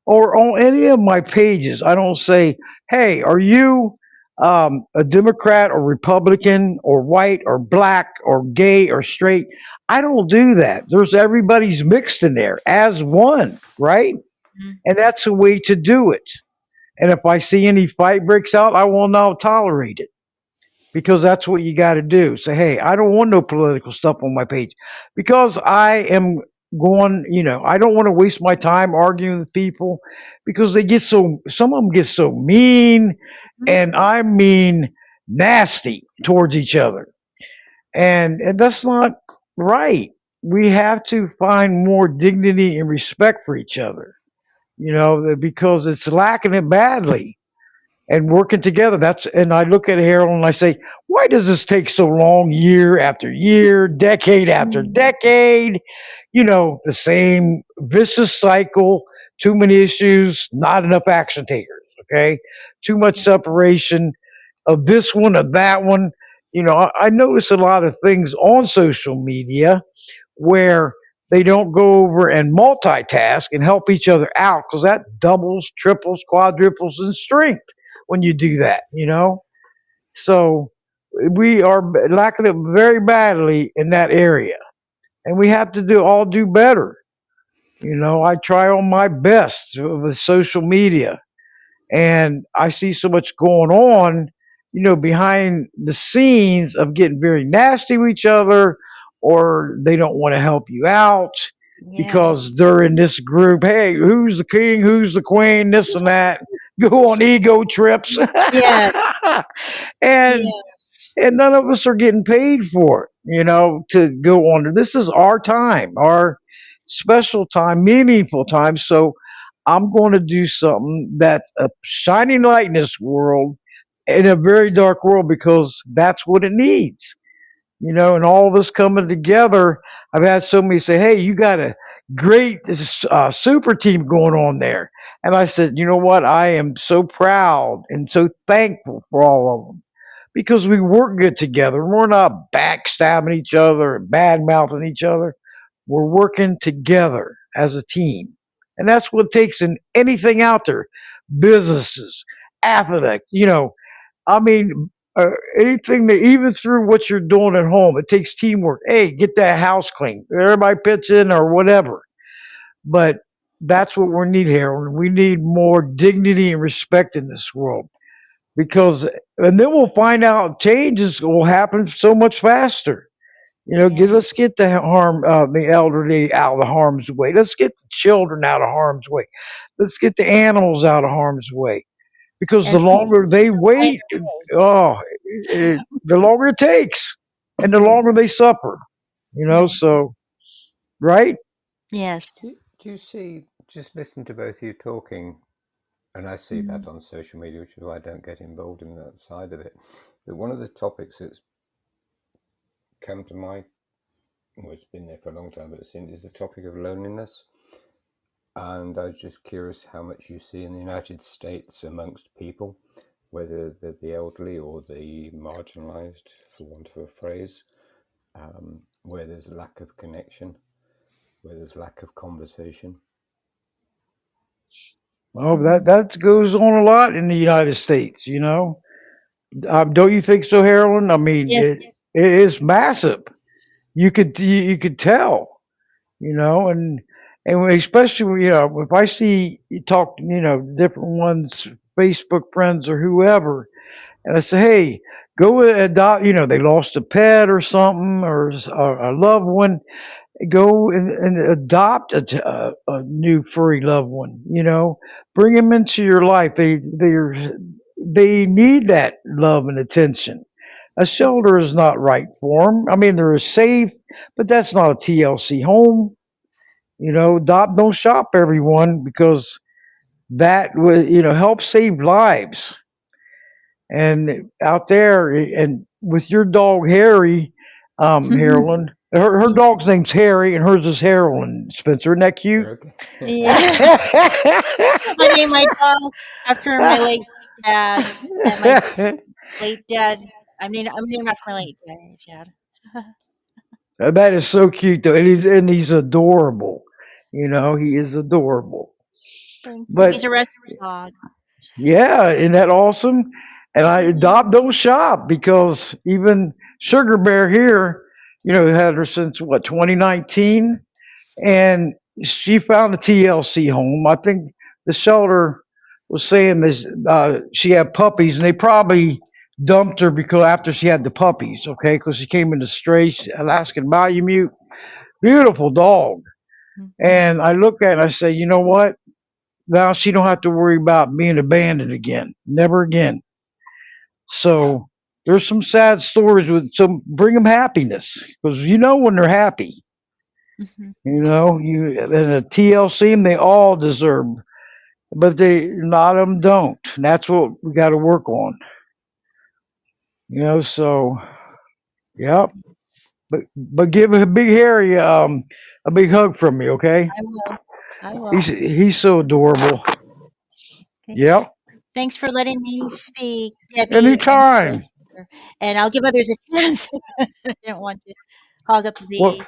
or on any of my pages. I don't say, "Hey, are you a Democrat or Republican or white or black or gay or straight?" I don't do that. There's everybody's mixed in there as one, right? Mhm. And that's a way to do it. And if I see any fight breaks out, I will not tolerate it, because that's what you got to do. Say, hey, I don't want no political stuff on my page, because I am going. I don't want to waste my time arguing with people, because some of them get so mean, Mhm. and I mean nasty towards each other, and that's not right. We have to find more dignity and respect for each other. Because it's lacking it badly, and working together. And I look at Harold and I say, why does this take so long, year after year, decade after Mm. decade? The same vicious cycle. Too many issues, not enough action takers. Okay, too much separation of this one, of that one. I notice a lot of things on social media where they don't go over and multitask and help each other out, because that doubles, triples, quadruples in strength when you do that. So we are lacking it very badly in that area, and we have to do better. I try on my best with social media, and I see so much going on, behind the scenes, of getting very nasty with each other, or they don't want to help you out Yes. because they're in this group. Hey, who's the king? Who's the queen? This and that. go on ego trips, Yes, and yes, and none of us are getting paid for it. To go on. This is our time, our special time, meaningful time. So I'm going to do something that's a shining light in this world, in a very dark world, because that's what it needs. And all of us coming together. I've had somebody say, "Hey, you got a great super team going on there," and I said, "You know what? I am so proud and so thankful for all of them because we work good together. We're not backstabbing each other and bad mouthing each other. We're working together as a team, and that's what it takes in anything out there, businesses, athletics. I mean, anything that even through what you're doing at home, it takes teamwork. Hey, get that house clean. Everybody pitch in or whatever. But that's what we need here. We need more dignity and respect in this world because, and then we'll find out changes will happen so much faster. yeah. Let's get the elderly out of the harm's way. Let's get the children out of harm's way. Let's get the animals out of harm's way because And the longer they some find wait, oh, the longer it takes, and the longer they suffer. their way. So right? Yes. Do you see, just listening to both of you talking, and I see Mhm. that on social media, which is why I don't get involved in that side of it. But one of the topics that's come to my, well, it's been there for a long time, but it's in, is the topic of loneliness. And I was just curious how much you see in the United States amongst people, whether they're the elderly or the marginalized, for want of a phrase, where there's a lack of connection, where there's lack of conversation. Well, that Mhm. that goes on a lot in the United States. Don't you think so, Harlan? I mean, Yes. it is massive. You could tell. And especially if I see you talk different ones, Facebook friends or whoever, and I say, hey, go adopt. They lost a pet or something or a loved one. Go and adopt a new furry loved one. Bring them into your life. They need that love and attention. A shelter is not right for them. I mean, they're safe, but that's not a TLC home. Adopt, don't shop, everyone, because that would help save lives. And out there, and with your dog Harry, Harlan, her Yeah. dog's name's Harry, and hers is Harlan. Spencer, isn't that cute? Okay. Yeah. I named my dog after my late dad. And my late dad. I'm named after my late dad. That is so cute, though, and he's adorable. He is adorable. Thank you. But He's a rescue dog. yeah, isn't that awesome? And I Yeah. adopt, don't shop, because even Sugar Bear here, had her since what 2019, and she found a TLC home. I think the shelter was saying this. She had puppies, and they probably dumped her because after she had the puppies, okay, because she came into stray Alaskan Malamute, beautiful dog. Mhm. And I look at it and I say, you know what? Now she don't have to worry about being abandoned again, never again. So there's some sad stories with some bring them happiness because when they're happy. Mhm. You and a TLC, they all deserve, but they a lot of them don't. And that's what we got to work on. So yeah. But give a big Harry a big hug from me, okay? I will. I will. He's so adorable. Okay. Yep. Thanks for letting me speak, Debbie and Anytime. Spencer. And I'll give others a chance. I didn't want to hog up What the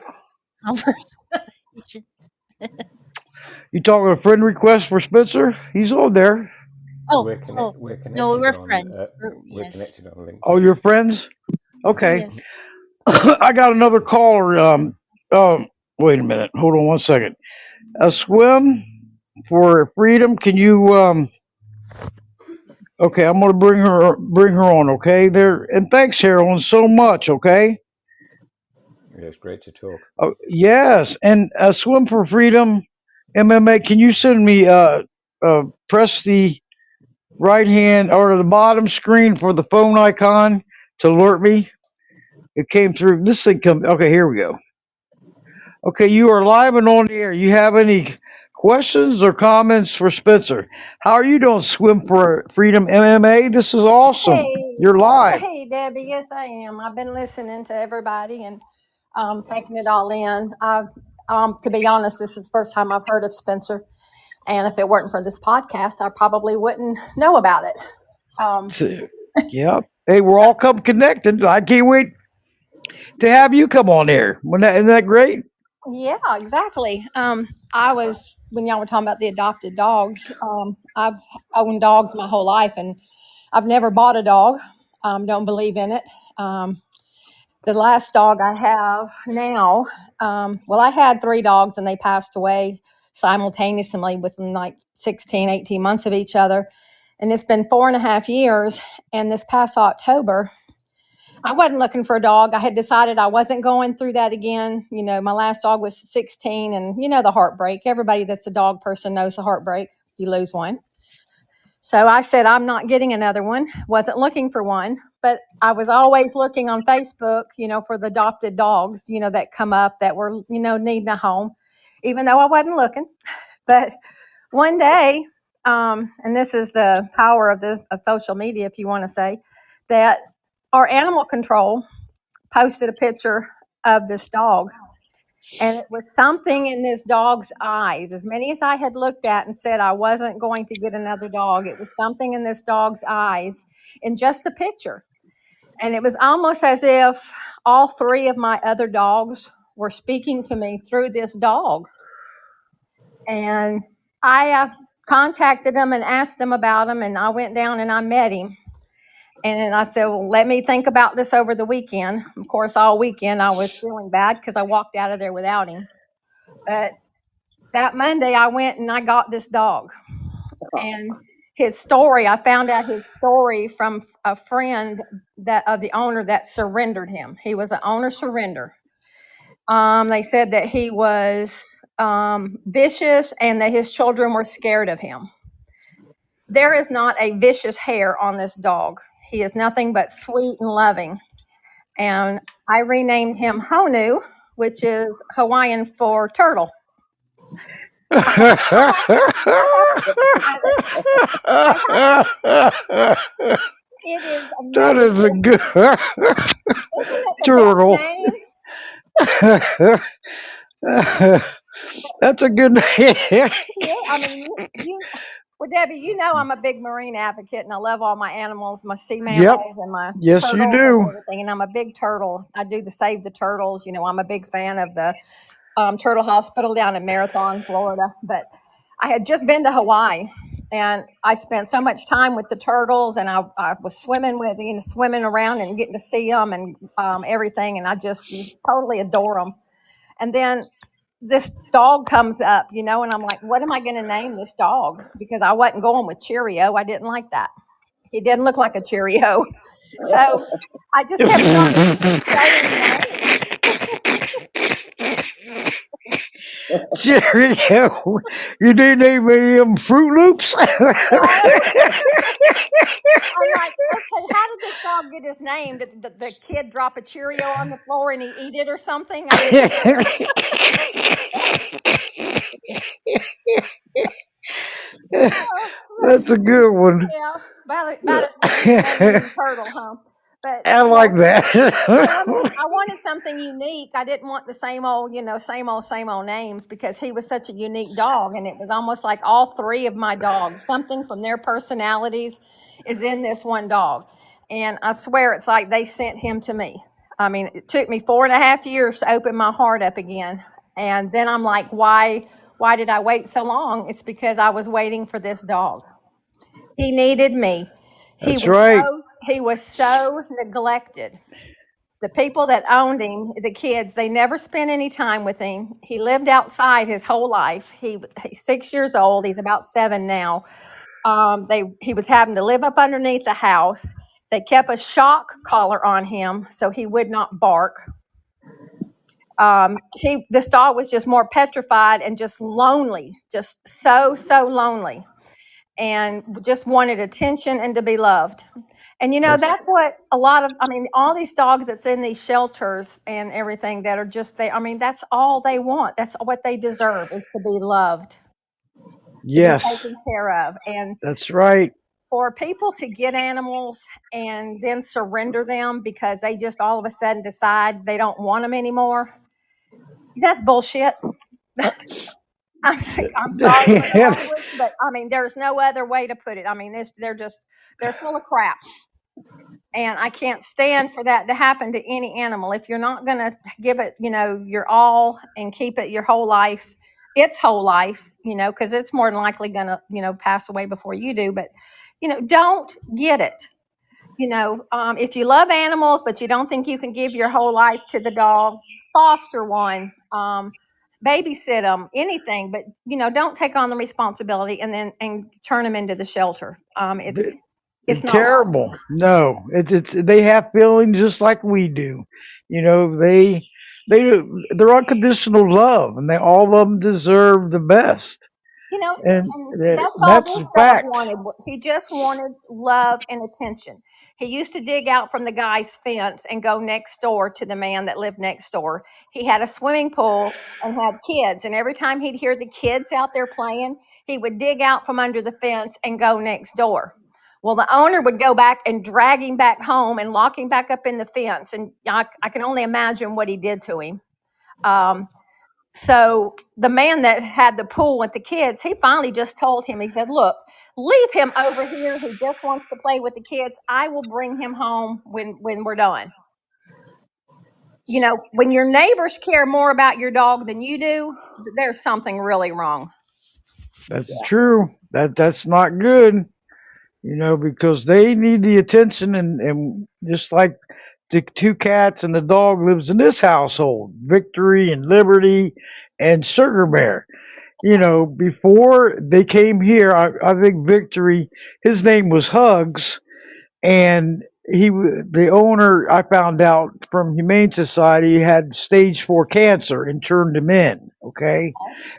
conversation. you talking a friend request for Spencer? He's on there. Oh, oh, We're no, connected we're on friends. we're Yes. connected on Oh, LinkedIn. your friends? Okay. Yes. I got another Just caller. Wait a minute. Hold on one second. A swim for freedom. Can you? Okay, I'm gonna bring her on. Okay, there. And thanks, Carolyn, so much. Okay. yeah, it's great to talk. Yes, and swim for freedom, MMA. Can you send me? Press the right hand or the bottom screen for the phone icon to alert me. It came through. This thing come. Okay, here we go. Okay, you are live and on the air. You have any questions or comments for Spencer? How are you doing, Swim for Freedom MMA? This is awesome. Hey, You're live. hey, Debbie. Yes, I am. I've been listening to everybody and taking it all in. To be honest, this is the first time I've heard of Spencer, and if it weren't for this podcast, I probably wouldn't know about it. Um, Yeah. Hey, we're all come connected. I can't wait to have you come on here. Isn't that great? yeah, exactly. I was when y'all were talking about the adopted dogs. I've owned dogs my whole life, and I've never bought a dog. Don't believe in it. Um, the last dog I have now, well, I had 3 dogs and they passed away simultaneously within like 16, 18 months of each other. And it's been 4.5 years. And this past October, I wasn't looking for a dog. I had decided I wasn't going through that again. You know, my last dog was 16, and you know, the heartbreak. Everybody that's a dog person knows the heartbreak if you lose one. So I said, I'm not getting another one. Wasn't looking for one, but I was always looking on Facebook, you know, for the adopted dogs, you know, that come up that were, you know, needing a home, even though I wasn't looking. But one day, and this is the power of social media, if you want to say, that our animal control posted a picture of this dog, and it was something in this dog's eyes. As many as I had looked at and said I wasn't going to get another dog, it was something in this dog's eyes in just the picture. And it was almost as if all 3 of my other dogs were speaking to me through this dog. And I contacted him and asked him about him, and I went down and I met him. And I said, well, let me think about this over the weekend. Of course, all weekend I was feeling bad because I walked out of there without him. But that Monday I went and I got this dog. And his story, I found out his story from a friend that of the owner that surrendered him. He was an owner surrender. They said that he was vicious and that his children were scared of him. There is not a vicious hair on this dog. He is nothing but sweet and loving. And I renamed him Honu, which is Hawaiian for turtle. It is That is a amazing. good Isn't it the turtle. best name? That's a good name. Yeah, I mean, well, Debbie, you know I'm a big marine advocate, and I love all my animals, my sea Yep. mammals, and my Yes, you turtles and do. everything. And I'm a big turtle. I do the Save the Turtles. You know, I'm a big fan of the Turtle Hospital down in Marathon, Florida. But I had just been to Hawaii, and I spent so much time with the turtles, and I was swimming with, you know, swimming around and getting to see them and everything, and I just totally adore them. And then this dog comes up, you know, and I'm like, what am I going to name this dog? Because I wasn't going with Cheerio. I didn't like that. He didn't look like a Cheerio. So I just kept saying names. Cheerio. You didn't name any of them Fruit Loops? No. I'm like, okay, how did this dog get his name? Did the kid drop a Cheerio on the floor and he eat it or something? I mean, That's a good one. yeah, about as good as naming turtle, huh? But I yeah, like that. but I mean, I wanted something unique. I didn't want the same old, you know, same old names because he was such a unique dog. And it was almost like all 3 of my dogs, something from their personalities is in this one dog. And I swear it's like they sent him to me. I mean, it took me 4.5 years to open my heart up again. And then I'm like, why did I wait so long? It's because I was waiting for this dog. He needed me. He That's was right. he was so neglected. The people that owned him, the kids, they never spent any time with him. He lived outside his whole life. He's 6 years old. He's about 7 now. He was having to live up underneath the house. They kept a shock collar on him so he would not bark. This dog was just more petrified and just lonely, just so lonely. and just wanted attention and to be loved. And that's what a lot of, all these dogs that's in these shelters and everything that are just that's all they want. That's what they deserve, is to be loved, to be Yes, taken care of. And that's right. for people to get animals and then surrender them because they just all of a sudden decide they don't want them anymore, that's bullshit. I'm sorry for the language, but there's no other way to put it. They're full of crap. And I can't stand for that to happen to any animal. If you're not going to give it, your all and keep it your whole life, its whole life, because it's more than likely going to, pass away before you do. But, don't get it. If you love animals, but you don't think you can give your whole life to the dog, foster one, babysit them, anything, but don't take on the responsibility and turn them into the shelter. It's It's not right. terrible. No, it's they have feelings just like we do. You know, they they're unconditional love, and they all of them deserve the best, and And that's all that's this a dog fact. wanted. He just wanted love and attention. He used to dig out from the guy's fence and go next door to the man that lived next door. He had a swimming pool and had kids. And every time he'd hear the kids out there playing, he would dig out from under the fence and go next door. Well, the owner would go back and drag him back home and lock him back up in the fence. And I can only imagine what he did to him. Um, so the man that had the pool with the kids, he finally just told him, he said, look, leave him over here. He just wants to play with the kids. I will bring him home when we're done. When your neighbors care more about your dog than you do, there's something really wrong. That's true. That's not good. You know, because they need the attention, and just like the two cats and the dog lives in this household, Victory and Liberty and Sugar Bear. You know, before they came here, I think Victory, his name was Hugs, and the owner, I found out from Humane Society, had stage 4 cancer and turned him in. Okay,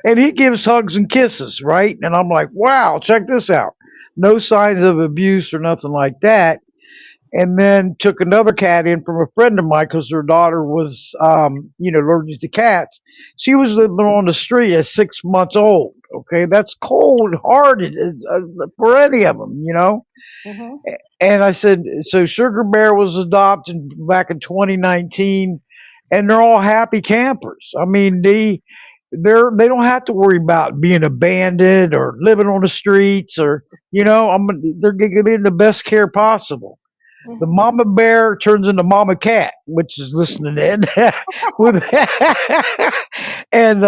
and he gives hugs and kisses, right? And I'm like, wow, check this out. No signs of abuse or nothing like that. And then took another cat in from a friend of mine because her daughter was, allergic to cats. She was living on the street at 6 months old. Okay, that's cold hearted for any of them, you know. Mm-hmm. And I said, so Sugar Bear was adopted back in 2019, and they're all happy campers. I mean, they don't have to worry about being abandoned or living on the streets, or they're getting the best care possible. The Mm-hmm. mama bear turns into mama cat, which is listening in with and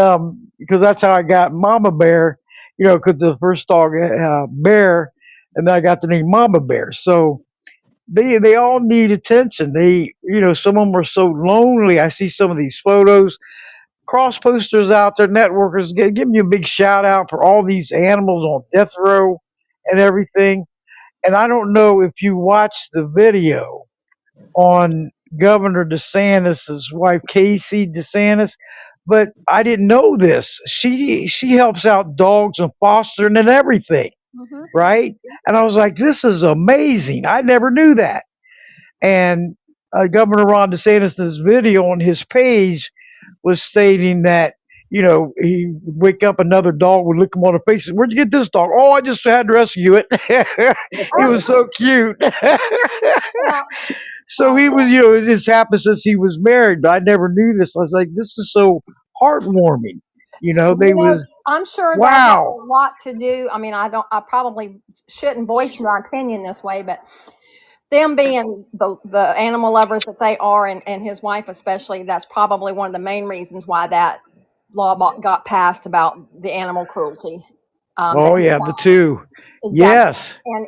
because that's how I got mama bear, because the first dog bear, and then I got the name mama bear. So they all need attention. Some of them are so lonely. I see some of these photos. Cross posters out there, networkers, give me a big shout out for all these animals on death row and everything. And I don't know if you watched the video on Governor DeSantis's wife, Casey DeSantis, but I didn't know this. She helps out dogs and fostering and everything, Mm-hmm. right? And I was like, this is amazing. I never knew that. And Governor Ron DeSantis' video on his page was stating that he would wake up, another dog would lick him on the face. Where'd you get this dog? Oh, I just had to rescue it. He was so cute. Well, So he was, this happened since he was married, but I never knew this. I was like, this is so heartwarming. They was, I'm sure that has wow. a lot to do. I probably shouldn't voice my opinion this way, but them being the animal lovers that they are, and his wife especially, that's probably one of the main reasons why that law got passed about the animal cruelty. That Oh, he yeah, the two. Exactly. Yes. And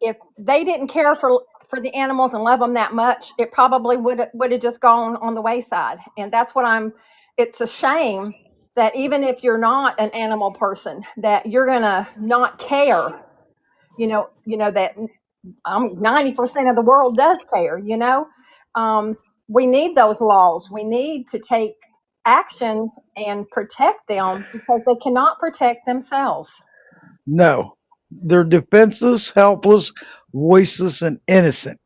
if they didn't care for the animals and love them that much, it probably would have just gone on the wayside. And that's what it's a shame that even if you're not an animal person, that you're gonna not care. That 90% of the world does care. We need those laws. We need to take action and protect them because they cannot protect themselves. No. They're defenseless, helpless, voiceless, and innocent.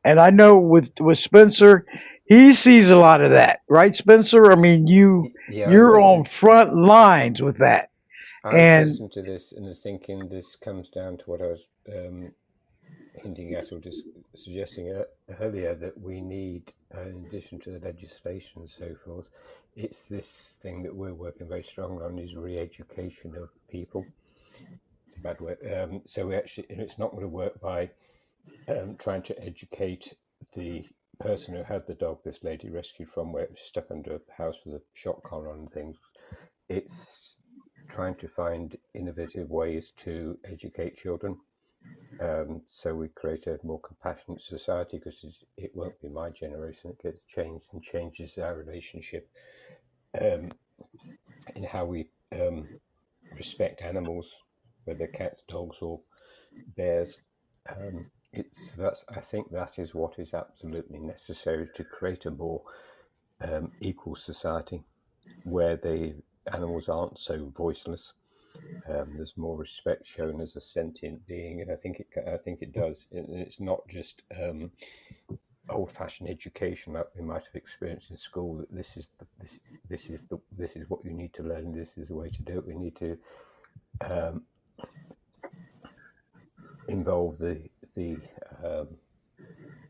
And I know with Spencer, he sees a lot of that, right, Spencer? I mean, Yeah, I was you're listening. on front lines with that, I was and listening to this and was thinking this comes down to what I was hinting at or just suggesting earlier, that we need, in addition to the legislation and so forth, it's this thing that we're working very strongly on, is re-education of people. It's a bad word. So we actually, and it's not going to work by trying to educate the person who had the dog this lady rescued from, where it was stuck under a house with a shot collar on and things. It's trying to find innovative ways to educate children. So we create a more compassionate society, because it won't be my generation that gets changed and changes our relationship in how we respect animals, whether cats, dogs, or bears. I think that is what is absolutely necessary to create a more equal society, where the animals aren't so voiceless. There's more respect shown as a sentient being, and I think it does. And it's not just old-fashioned education like we might have experienced in school. That this is what you need to learn. This is the way to do it. We need to involve the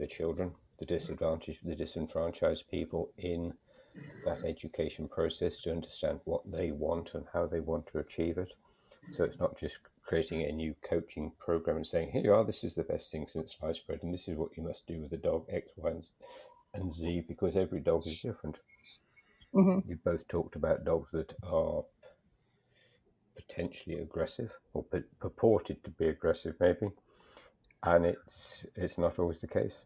children, the disadvantaged, the disenfranchised people in that education process, to understand what they want and how they want to achieve it. So it's not just creating a new coaching program and saying, here you are, this is the best thing since sliced bread, and this is what you must do with a dog X, Y, and Z, because every dog is different. Mm-hmm. You both talked about dogs that are potentially aggressive, or purported to be aggressive, maybe, and it's not always the case.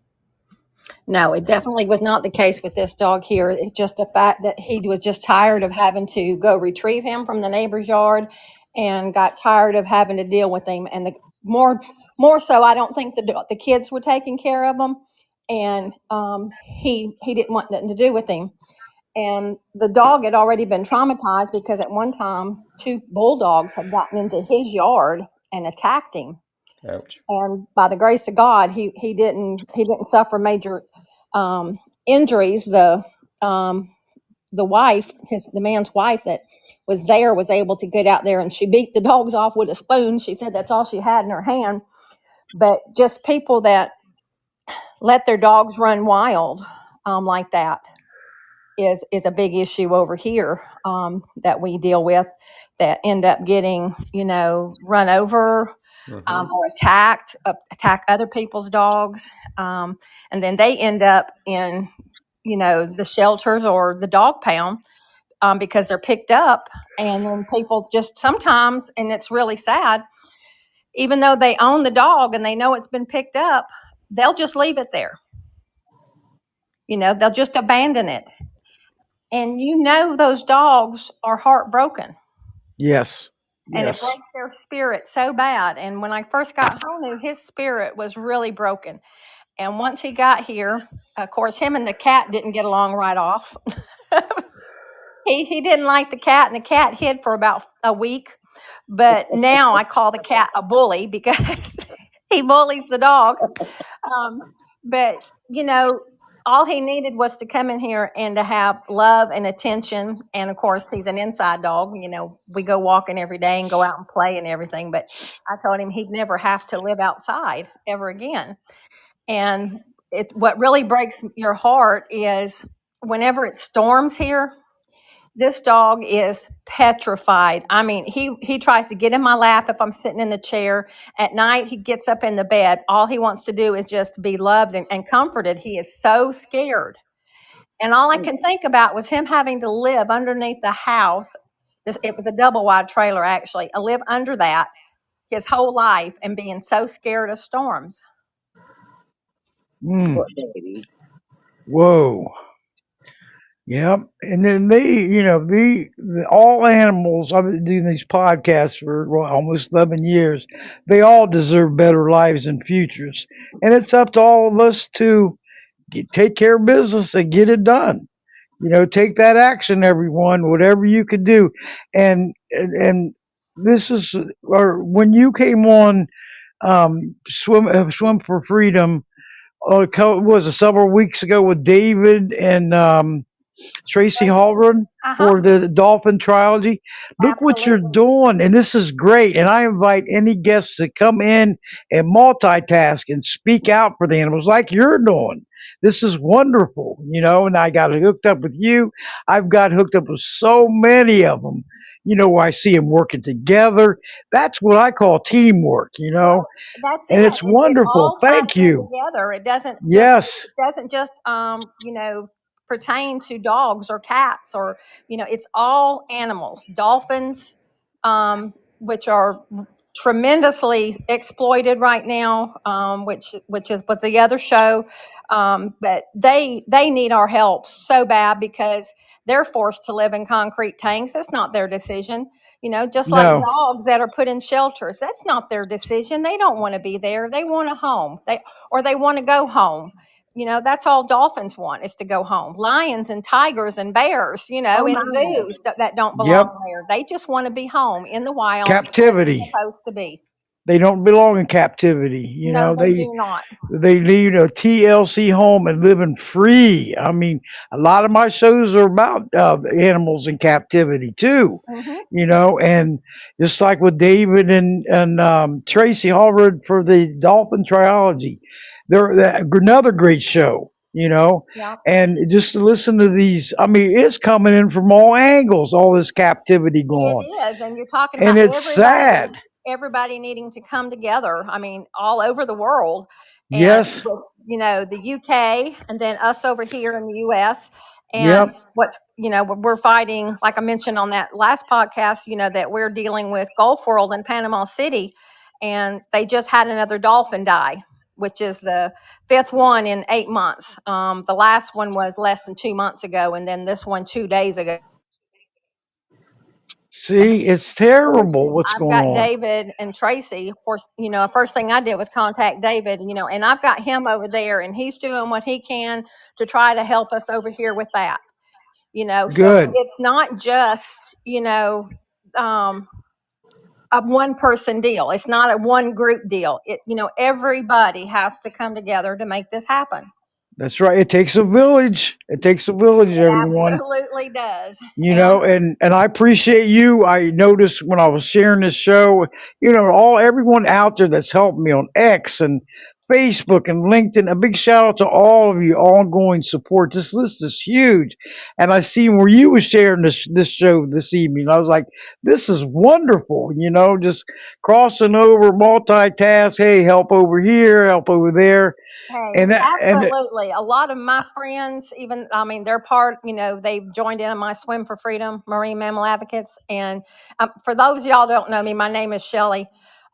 No, it definitely was not the case with this dog here. It's just the fact that he was just tired of having to go retrieve him from the neighbor's yard, and got tired of having to deal with him. And the more so, I don't think the kids were taking care of him, and he didn't want nothing to do with him. And the dog had already been traumatized, because at one time 2 bulldogs had gotten into his yard and attacked him. Ouch. And by the grace of God, he didn't suffer major injuries. The wife, the man's wife that was there, was able to get out there, and she beat the dogs off with a spoon. She said that's all she had in her hand. But just people that let their dogs run wild like that is a big issue over here, that we deal with, that end up getting run over, or attack other people's dogs, and then they end up in the shelters or the dog pound, because they're picked up. And then people just sometimes, and it's really sad, even though they own the dog and they know it's been picked up, they'll just leave it there. They'll just abandon it. And those dogs are heartbroken. yes, And it yes, breaks their spirit so bad. And when I first got home, his spirit was really broken. And once he got here, of course, him and the cat didn't get along right off. He didn't like the cat, and the cat hid for about a week. But now I call the cat a bully, because he bullies the dog. But all he needed was to come in here and to have love and attention. And of course, he's an inside dog. We go walking every day and go out and play and everything. But I told him he'd never have to live outside ever again. And what really breaks your heart is whenever it storms here, this dog is petrified. I mean, he tries to get in my lap if I'm sitting in the chair. At night, he gets up in the bed. All he wants to do is just be loved and comforted. He is so scared. And all I can think about was him having to live underneath the house. It was a double wide trailer, actually. Live under that his whole life, and being so scared of storms. mm, Poor baby. whoa, yep. And then the all animals. I've been doing these podcasts for almost 11 years. They all deserve better lives and futures, and it's up to all of us to take care of business and get it done. Take that action, everyone, whatever you can do. And this is or when you came on swim for freedom. Was it several weeks ago with David and Tracy David. Hallgren Uh-huh. for the Dolphin Trilogy. Look what you're Absolutely. doing, and this is great. And I invite any guests to come in and multitask and speak out for the animals like you're doing. This is wonderful, and I got hooked up with you. I've got hooked up with so many of them, where I see them working together. That's what I call teamwork. Well, that's it. And it's It wonderful. all ties Thank in you. together. Yes. It doesn't just pertain to dogs or cats or it's all animals. Dolphins, which are tremendously exploited right now, which is what the other show. But they need our help so bad because they're forced to live in concrete tanks. It's not their decision. Just like No. dogs that are put in shelters, that's not their decision. They don't want to be there. They want a home. They want to go home. That's all dolphins want is to go home. Lions and tigers and bears, Oh in my. zoos that don't belong Yep. there. They just want to be home in the wild where they're Captivity. supposed to be. They don't belong in captivity. No, they do not. They need a TLC home and living free. I mean, a lot of my shows are about animals in captivity too. Hmm. And just like with David and Tracy Hallward for the Dolphin Trilogy, they're another great show. Yeah, And just to listen to these, I mean, it's coming in from all angles. All this captivity it going, is. And you're talking and about it's sad. everybody needing to come together. I mean, all over the world, and Yes. with, the UK, and then us over here in the US. And Yep. we're fighting, like I mentioned on that last podcast, that we're dealing with Gulf World in Panama City, and they just had another dolphin die, which is the fifth one in 8 months. The last one was less than 2 months ago, and then this one 2 days ago. See, it's terrible what's I've going got on. David and Tracy. Of course, first thing I did was contact David, and I've got him over there and he's doing what he can to try to help us over here with that. So Good. it's not just, um, a one person deal. It's not a one group deal. Everybody has to come together to make this happen. That's right. It takes a village. It takes a village, It everyone. absolutely does. You And know, and I appreciate you. I noticed when I was sharing this show, all everyone out there that's helped me on X and Facebook and LinkedIn. A big shout out to all of you ongoing support. This list is huge. And I see where you were sharing this show this evening. I was like, this is wonderful, just crossing over, multitask, hey, help over here, help over there. hey, And absolutely. A lot of my friends, even, I mean, they're part, they've joined in my Swim for Freedom Marine Mammal Advocates. And for those of y'all don't know me, my name is Shelley.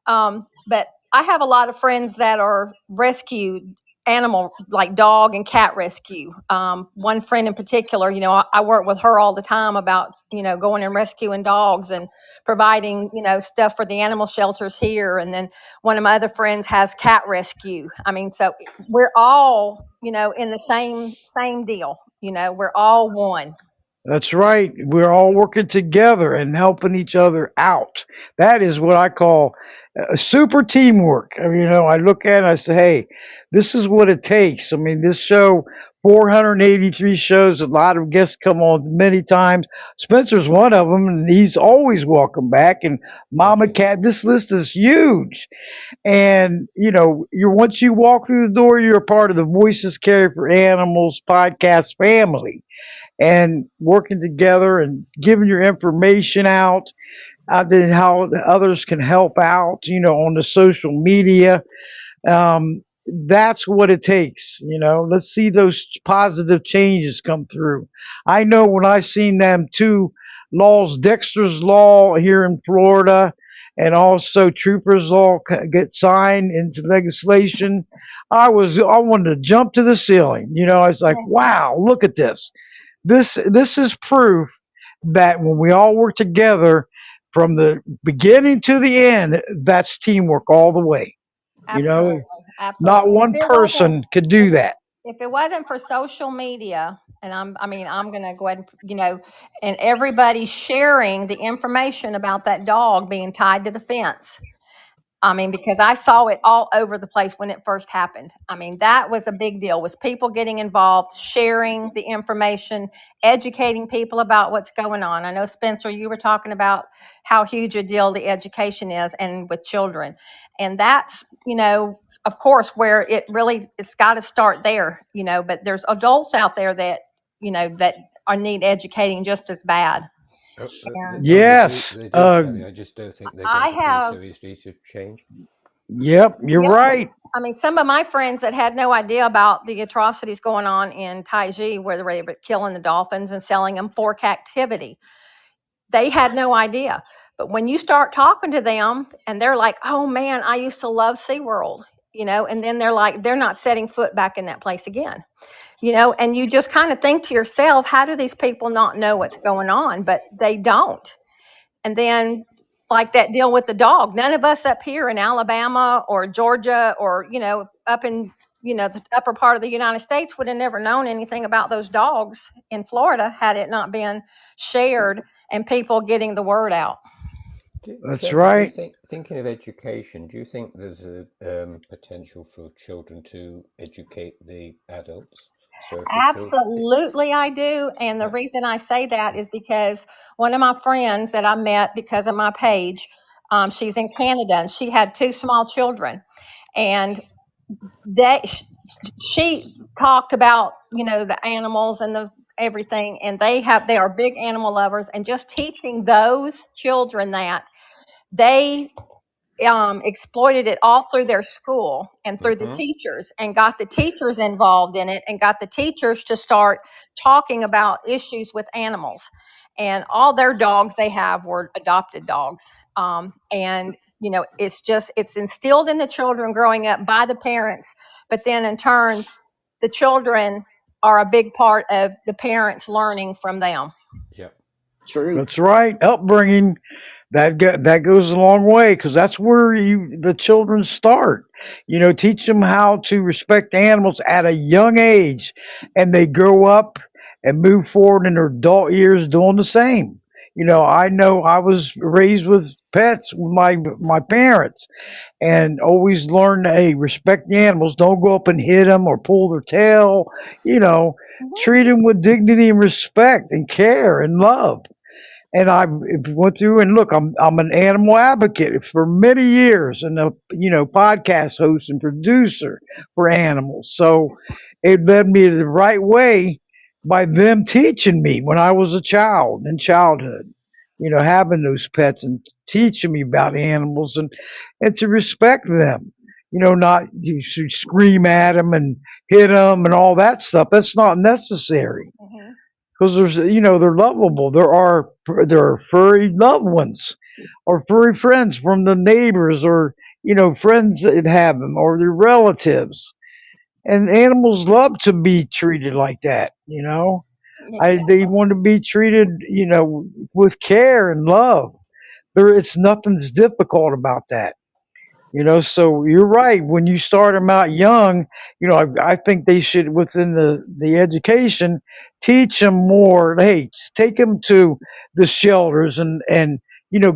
But I have a lot of friends that are rescue animal, like dog and cat rescue. One friend in particular, I work with her all the time about, going and rescuing dogs and providing, stuff for the animal shelters here. And then one of my other friends has cat rescue. I mean, so we're all, in the same deal. We're all one. that's right. We're all working together and helping each other out. That is what I call super teamwork. I mean, I look at it and I say, hey, this is what it takes. I mean, this show, 483 shows, a lot of guests come on many times. Spencer's one of them, and he's always welcome back. And Thank Mama you. Cat, this list is huge. And, you're once you walk through the door, you're a part of the Voices Carry for Animals podcast family and working together and giving your information out, then how the others can help out, on the social media. That's what it takes. Let's see those positive changes come through. I know when I seen them two laws, Dexter's Law here in Florida, and also Trooper's Law get signed into legislation. I wanted to jump to the ceiling. I was like, Yes, wow, look at this. This is proof that when we all work together from the beginning to the end, that's teamwork all the way. You know, absolutely, absolutely. not And if one it wasn't, person could if do that. if it wasn't for social media, and I'm going to go ahead and, and everybody sharing the information about that dog being tied to the fence. Because I saw it all over the place when it first happened. That was a big deal, was people getting involved, sharing the information, educating people about what's going on. I know, Spencer, you were talking about how huge a deal the education is, and with children. And that's, of course, where it's got to start there, but there's adults out there that, that need educating just as bad. No, Yes. they do, Kelly. I just don't think they're I going to be have so easy to change. Yep, you're Yep. right. Some of my friends that had no idea about the atrocities going on in Taiji, where they were killing the dolphins and selling them for captivity, they had no idea. But when you start talking to them and they're like, oh man, I used to love SeaWorld, and then they're like, they're not setting foot back in that place again, and you just kind of think to yourself, how do these people not know what's going on? But they don't. And then, like that deal with the dog, none of us up here in Alabama or Georgia or, up in, the upper part of the United States would have never known anything about those dogs in Florida had it not been shared and people getting the word out. That's Shirley, do you right. think, thinking of education, do you think there's a potential for children to educate the adults? So for children, Absolutely, I do. And the reason I say that is because one of my friends that I met because of my page, she's in Canada and she had two small children. And she talked about, the animals and the everything. And they are big animal lovers. And just teaching those children that, they exploited it all through their school and through the teachers, and got the teachers involved in it, and got the teachers to start talking about issues with animals. And all their dogs they have were adopted dogs. And it's instilled in the children growing up by the parents, but then in turn the children are a big part of the parents learning from them. yeah. True. That's right. Upbringing that goes a long way because that's where the children start. Teach them how to respect animals at a young age, and they grow up and move forward in their adult years doing the same. I know I was raised with pets with my parents, and always learn to, hey, respect the animals. Don't go up and hit them or pull their tail. You know, treat them with dignity and respect and care and love. And I went through and look. I'm an animal advocate for many years, and a podcast host and producer for animals. So it led me to the right way by them teaching me when I was a child in childhood. Having those pets and teaching me about animals and to respect them. Not you should scream at them and hit them and all that stuff. That's not necessary Mm-hmm. because they're lovable. There are furry loved ones or furry friends from the neighbors or friends that have them or their relatives. And animals love to be treated like that. They Exactly. want to be treated with care and love. It's nothing's difficult about that. So you're right. When you start them out young, I think they should, within the education, teach them more. Hey, take them to the shelters and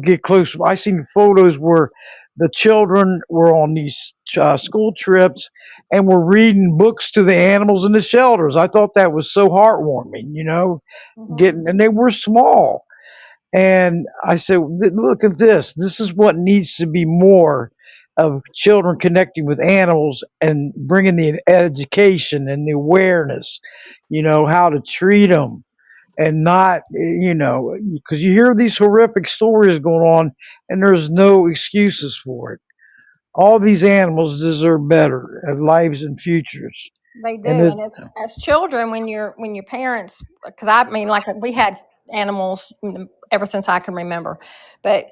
get close. I seen photos where the children were on these school trips and were reading books to the animals in the shelters. I thought that was so heartwarming. Mm-hmm. And they were small. And I said, look at this. This is what needs to be more of children connecting with animals and bringing the education and the awareness, how to treat them and not, because you hear these horrific stories going on and there's no excuses for it. All these animals deserve better lives and futures. They do, And it, and as children, when your parents, because like we had animals ever since I can remember, but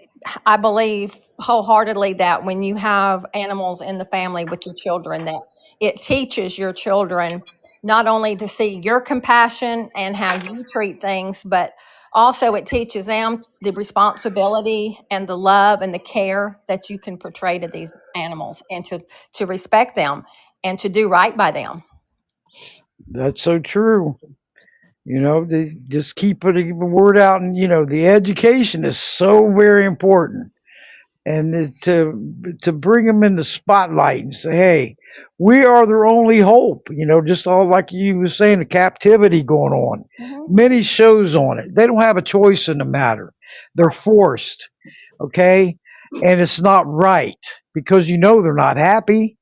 I believe wholeheartedly that when you have animals in the family with your children, that it teaches your children not only to see your compassion and how you treat things, but also it teaches them the responsibility and the love and the care that you can portray to these animals, and to respect them and to do right by them. That's so true. They just keep putting the word out, and the education is so very important, and to bring them in the spotlight and say, hey, we are their only hope. Just all like you were saying, the captivity going on. Hmm. Many shows on it. They don't have a choice in the matter. They're Right. forced, okay, and it's not right because they're not happy.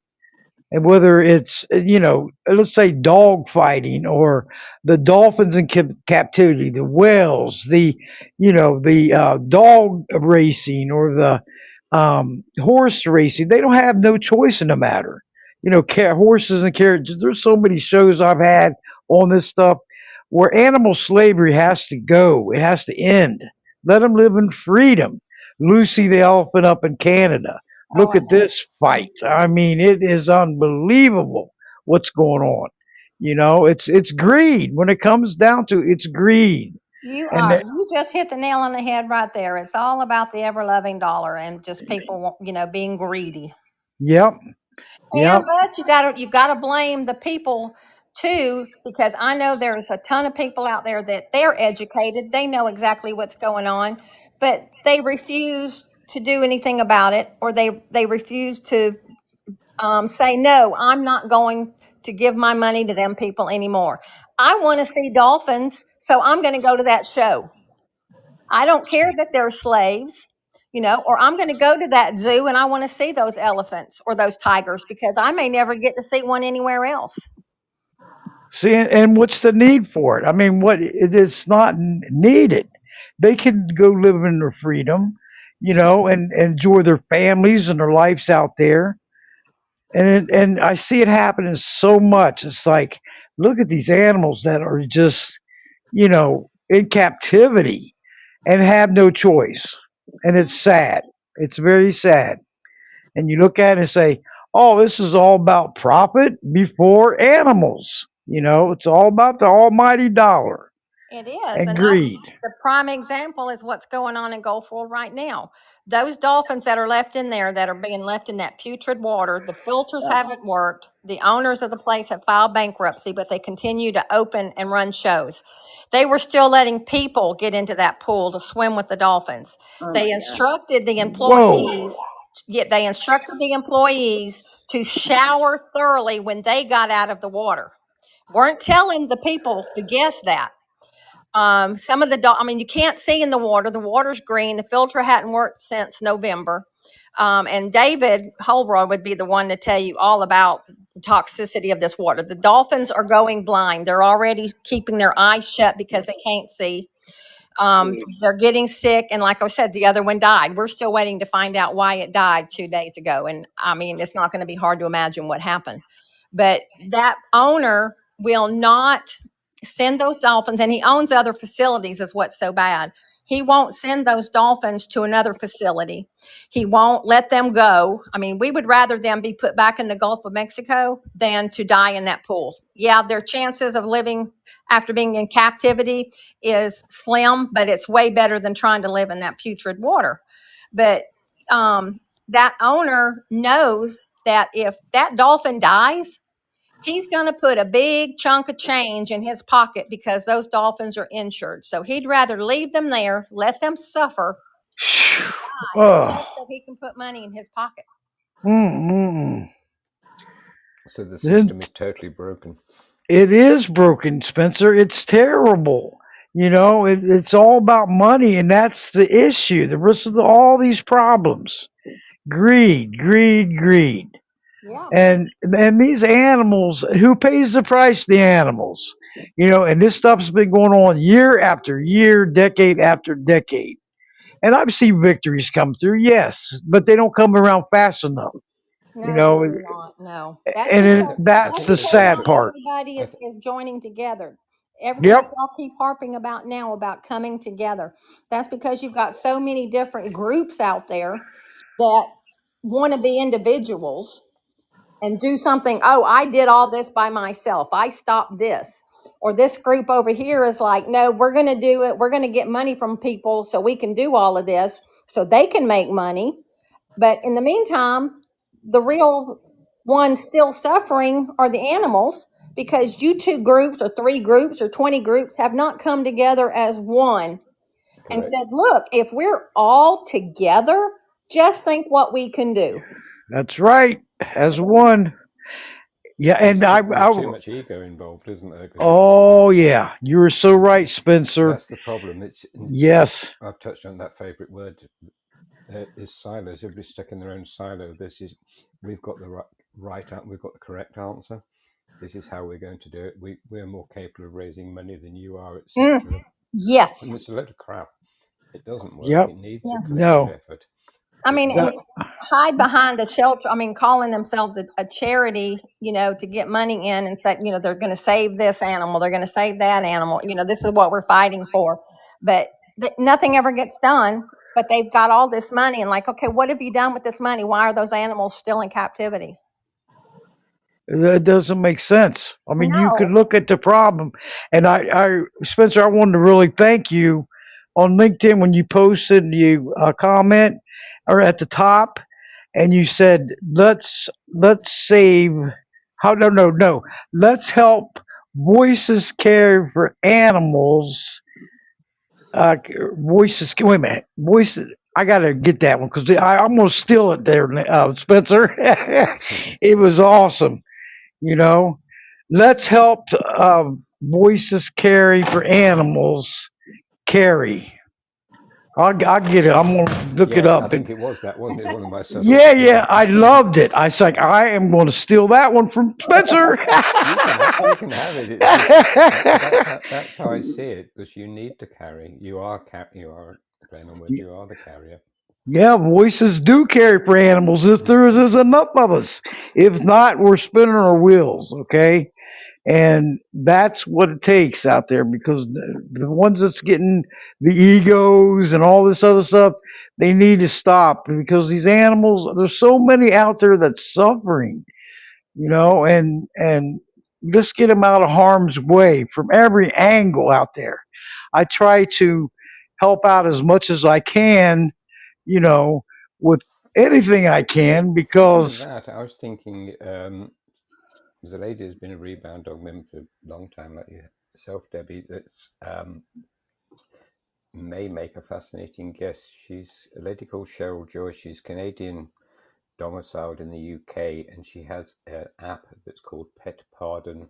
And whether it's let's say dog fighting or the dolphins in captivity, the whales, the dog racing or the horse racing, they don't have no choice in the matter. Horses and carriages. There's so many shows I've had on this stuff where animal slavery has to go. It has to end. Let them live in freedom. Lucy the elephant up in Canada. Oh, Look I at know. this fight. I mean, it is unbelievable what's going on. It's greed. When it comes down to it, it's greed. And You just hit the nail on the head right there. It's all about the ever loving dollar and just people, being greedy. yep, yep. But you gotta blame the people too, because I know there's a ton of people out there that they're educated, they know exactly what's going on, but they refuse to do anything about it, or they refuse to say no. I'm not going to give my money to them people anymore. I want to see dolphins, so I'm going to go to that show. I don't care that they're slaves, or I'm going to go to that zoo and I want to see those elephants or those tigers because I may never get to see one anywhere else. See, and what's the need for it? I mean, it's not needed. They can go live in their freedom, and enjoy their families and their lives out there. And I see it happening so much. It's like, look at these animals that are just, in captivity and have no choice. And it's sad. It's very sad. And you look at it and say, oh, this is all about profit before animals. It's all about the almighty dollar It is. and And greed. the prime example is what's going on in Gulf World right now. Those dolphins that are left in there, that are being left in that putrid water, the filters haven't worked. The owners of the place have filed bankruptcy, but they continue to open and run shows. They were still letting people get into that pool to swim with the dolphins. Oh They my gosh. instructed the Whoa. employees, yet they instructed the employees to shower thoroughly when they got out of the water. Weren't telling the people, the guests, that. Some of I mean, you can't see in the water. The water's green. The filter hadn't worked since November. And David Holroyd would be the one to tell you all about the toxicity of this water. The dolphins are going blind. They're already keeping their eyes shut because they can't see. They're getting sick. And like I said, the other one died. We're still waiting to find out why it died 2 days ago. And I mean, it's not going to be hard to imagine what happened. But that owner will not send those dolphins, and he owns other facilities, is what's so bad. He won't send those dolphins to another facility. He won't let them go. I mean, we would rather them be put back in the Gulf of Mexico than to die in that pool. Yeah, their chances of living after being in captivity is slim, but it's way better than trying to live in that putrid water. But that owner knows that if that dolphin dies, he's going to put a big chunk of change in his pocket because those dolphins are insured. So he'd rather leave them there, let them suffer, Oh. so he can put money in his pocket. Mm-mm. So the system is totally broken. It is broken, Spencer. It's terrible. It's all about money, and that's the issue. The rest of all these problems: greed, greed, greed. Yeah. And these animals, who pays the price? The animals. And this stuff's been going on year after year, decade after decade. And I've seen victories come through, yes, but they don't come around fast enough. You No, they know, do not. No, I, th- I that's think the the sad not social. part. everybody I is, th- is joining together. Everything Yep. that y'all keep harping about now about coming together. That's because you've got so many different groups out there that want to be individuals and do something. Oh, I did all this by myself. I stopped this. Or this group over here is like, no, we're going to do it. We're going to get money from people so we can do all of this so they can make money. But in the meantime, the real ones still suffering are the animals because you 2 groups or 3 groups or 20 groups have not come together as one and Correct. said, look, if we're all together, just think what we can do. That's right. As one. Yeah, and There's too much ego involved, isn't there? oh yeah, you were so right, Spencer. That's the problem. Yes. I've touched on that favourite word. Is silos. Everybody's stuck in their own silo. We've got the right answer. We've got the correct answer. This is how we're going to do it. We're more capable of raising money than you are, etc. Yes. And it's a load of crap. It doesn't work. Yep. It needs Yeah. a collective No. effort. I mean, That- hide behind a shelter. I mean, calling themselves a charity, to get money in and say, they're going to save this animal, they're going to save that animal. This is what we're fighting for. But nothing ever gets done. But they've got all this money and like, okay, what have you done with this money? Why are those animals still in captivity? That doesn't make sense. I mean, you could No. look at the problem, and Spencer, I wanted to really thank you on LinkedIn when you posted you comment or at the top, and you said let's save. How no, let's help Voices Care for Animals. Voices. Wait a minute. Voices. I gotta get that one because I'm gonna steal it there, Spencer. It was awesome. Let's help Voices Carry for Animals carry. I'll get it. I'm gonna look it up. I think it was that, wasn't it? One of my subtle. Yeah. I loved it. I was like, I am going to steal that one from Spencer. You can have it. That's how I see it. Because you need to carry. You are playing on words. You are the carrier. Yeah, voices do carry for animals if there is enough of us. If not, we're spinning our wheels. Okay. And that's what it takes out there because the ones that's getting the egos and all this other stuff, they need to stop because these animals, there's so many out there that's suffering, and just get them out of harm's way from every angle out there. I try to help out as much as I can, with anything I can because. That I was thinking. There's a lady who's been a Reboundog member for a long time, like yourself, Debbie, that's may make a fascinating guest. She's a lady called Cheryl Joyce. She's Canadian, domiciled in the UK, and she has an app that's called Pet Pardon.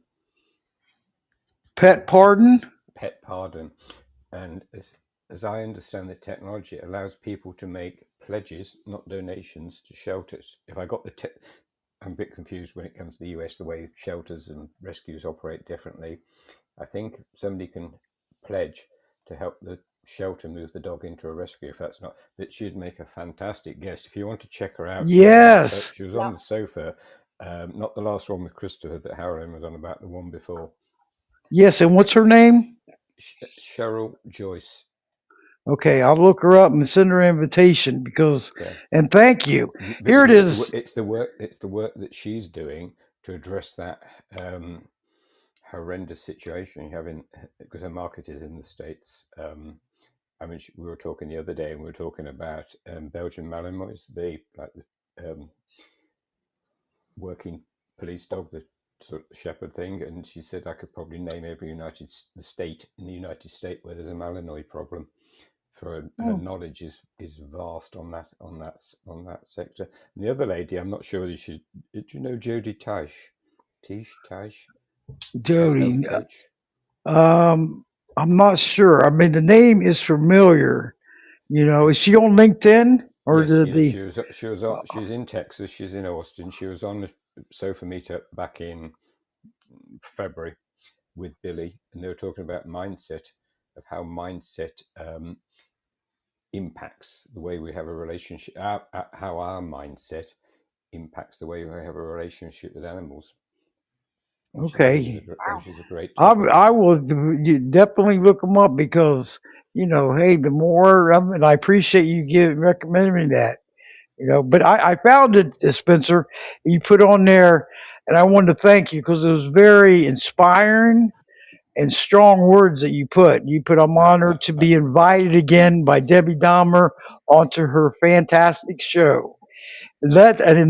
Pet Pardon? Pet Pardon. And as I understand the technology, it allows people to make pledges, not donations, to shelters. If I got I'm a bit confused when it comes to the US, the way shelters and rescues operate differently. I think somebody can pledge to help the shelter move the dog into a rescue. If that's not, but she'd make a fantastic guest. If you want to check her out, Yes. she was on the sofa, not the last one with Christopher that Harolyn was on about, the one before. Yes, and what's her name? Cheryl Joyce. Okay, I'll look her up and send her an invitation and thank you. But Here it is. It's the work that she's doing to address that horrendous situation you have because her market is in the States. We were talking the other day, and we were talking about Belgian Malinois, the working police dog, the sort of shepherd thing, and she said I could probably name every state in the United States where there's a Malinois problem. For her knowledge is vast on that sector. And the other lady, I'm not sure whether did you know Jody Tish? Jody. I'm not sure. I mean, the name is familiar. Is she on LinkedIn or yes, she's in Texas. She's in Austin. She was on the sofa meetup back in February with Billy, and they were talking about mindset, of how mindset impacts the way we have a relationship, how our mindset impacts the way we have a relationship with animals. Okay. Which is a great topic. I will definitely look them up because, hey, the more, and I appreciate you recommending me that, but I found it, Spencer, you put on there, and I wanted to thank you because it was very inspiring and strong words that you put. I'm honored to be invited again by Debbie Dahmer onto her fantastic show. And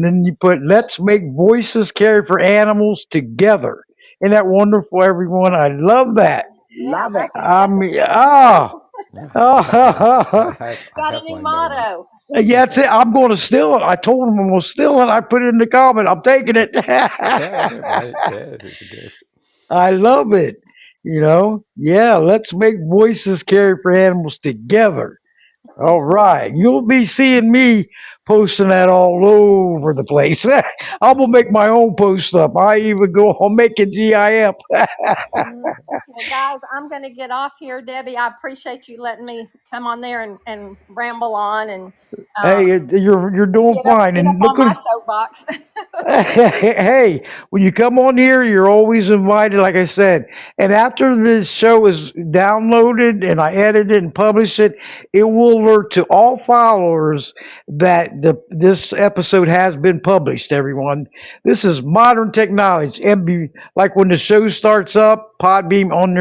then you put, let's make Voices Carry for Animals together. Isn't that wonderful, everyone? I love that. Yeah, Love it. I that's a mean, good one. ah, I oh, I Got a have new my moments. motto. yeah, that's it. I'm going to steal it. I told him I'm going to steal it. I put it in the comment. I'm taking it. Yeah, I don't mind. It's theirs. It's a gift. I love it. Yeah, let's make voices carry for animals together. All right. You'll be seeing me posting that all over the place. I'm going to make my own post up. I even go, I'll make it GIF. Well, guys, I'm going to get off here. Debbie, I appreciate you letting me come on there and ramble on and um, Hey, you're doing fine. get up And on look my at soapbox. hey, when you come on here, you're always invited, like I said. And after this show is downloaded and I edit it and publish it, it will alert to all followers that this episode has been published, everyone. This is modern technology. Like when the show starts up, Podbeam on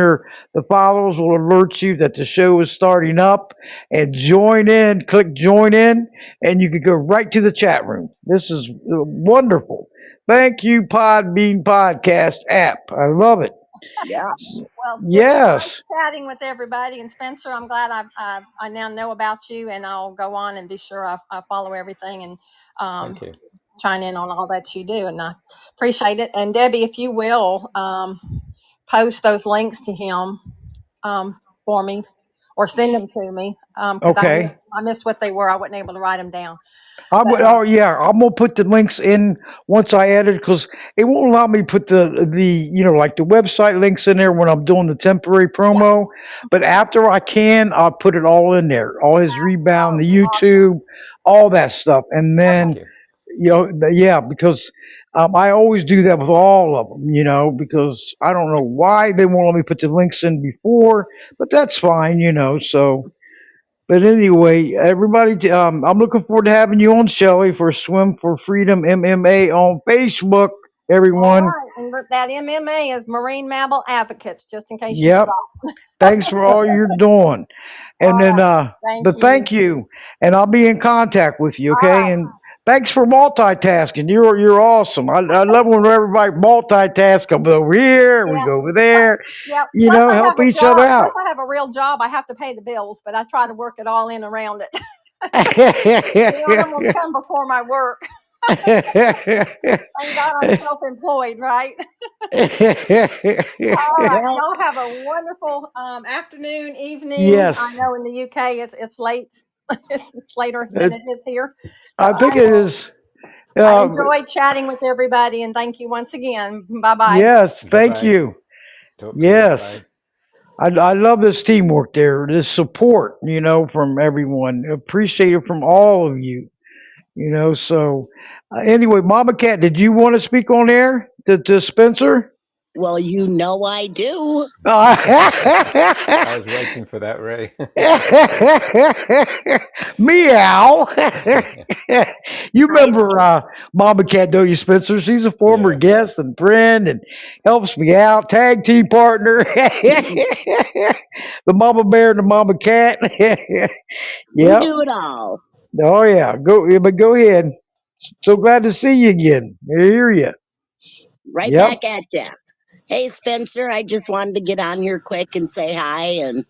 the followers will alert you that the show is starting up and join in, click join in and you can go right to the chat room. This is wonderful. Thank you, Podbean Podcast app. I love it. Yeah. Well, it was nice Yes. chatting with everybody. And Spencer, I'm glad I now know about you, and I'll go on and be sure I follow everything and um, Thank you. chime in on all that you do. And I appreciate it. And Debbie, if you will post those links to him for me or send them to me because Okay. I missed what they were. I wasn't able to write them down. I But would. Oh yeah, I'm gonna put the links in once I edit because it won't allow me to put the like the website links in there when I'm doing the temporary yeah, promo. But after I can, I'll put it all in there. All his rebound, oh, the awesome. YouTube, all that stuff, and Thank then you. yeah, because I always do that with all of them, because I don't know why they won't let me put the links in before, but that's fine. So, but anyway, everybody, I'm looking forward to having you on, Shelley, for Swim for Freedom MMA on Facebook, All everyone. right. And that MMA is Marine Mammal Advocates, just in case you Yep. forgot. Thanks for all you're doing. And All then, right. Thank but you. thank you, and I'll be in contact with you, All okay? right. And thanks for multitasking. You're awesome. I love when everybody multitask. Come over here, we Yeah. go over there. Yeah. Plus, I have Help a each other job. Plus, out. I have a real job. I have to pay the bills, but I try to work it all in around it. Them will come before my work. Thank God I'm self-employed, right? All right. Well, Y'all have a wonderful afternoon, evening. I Yes, know in the UK it's late. It's later than it, it is here. So I think it is. I Uh, enjoyed chatting with everybody, and thank you once again. Bye bye. yes, Bye thank bye. you. Talk soon. Yes. Bye. I love this teamwork there, this support, from everyone. Appreciate it from all of you. So, anyway, Mama Cat, did you want to speak on air to Spencer? well, I do. I was waiting for that, Ray. Meow. You Hi, remember Mama Cat, don't you, Spencer? She's a former Yeah. guest and friend and helps me out, tag team partner. The Mama Bear and the Mama Cat. We Yep. do it all. Oh yeah. Go ahead. So glad to see you again. I hear you. Right Yep. back at ya. Hey, Spencer, I just wanted to get on here quick and say hi and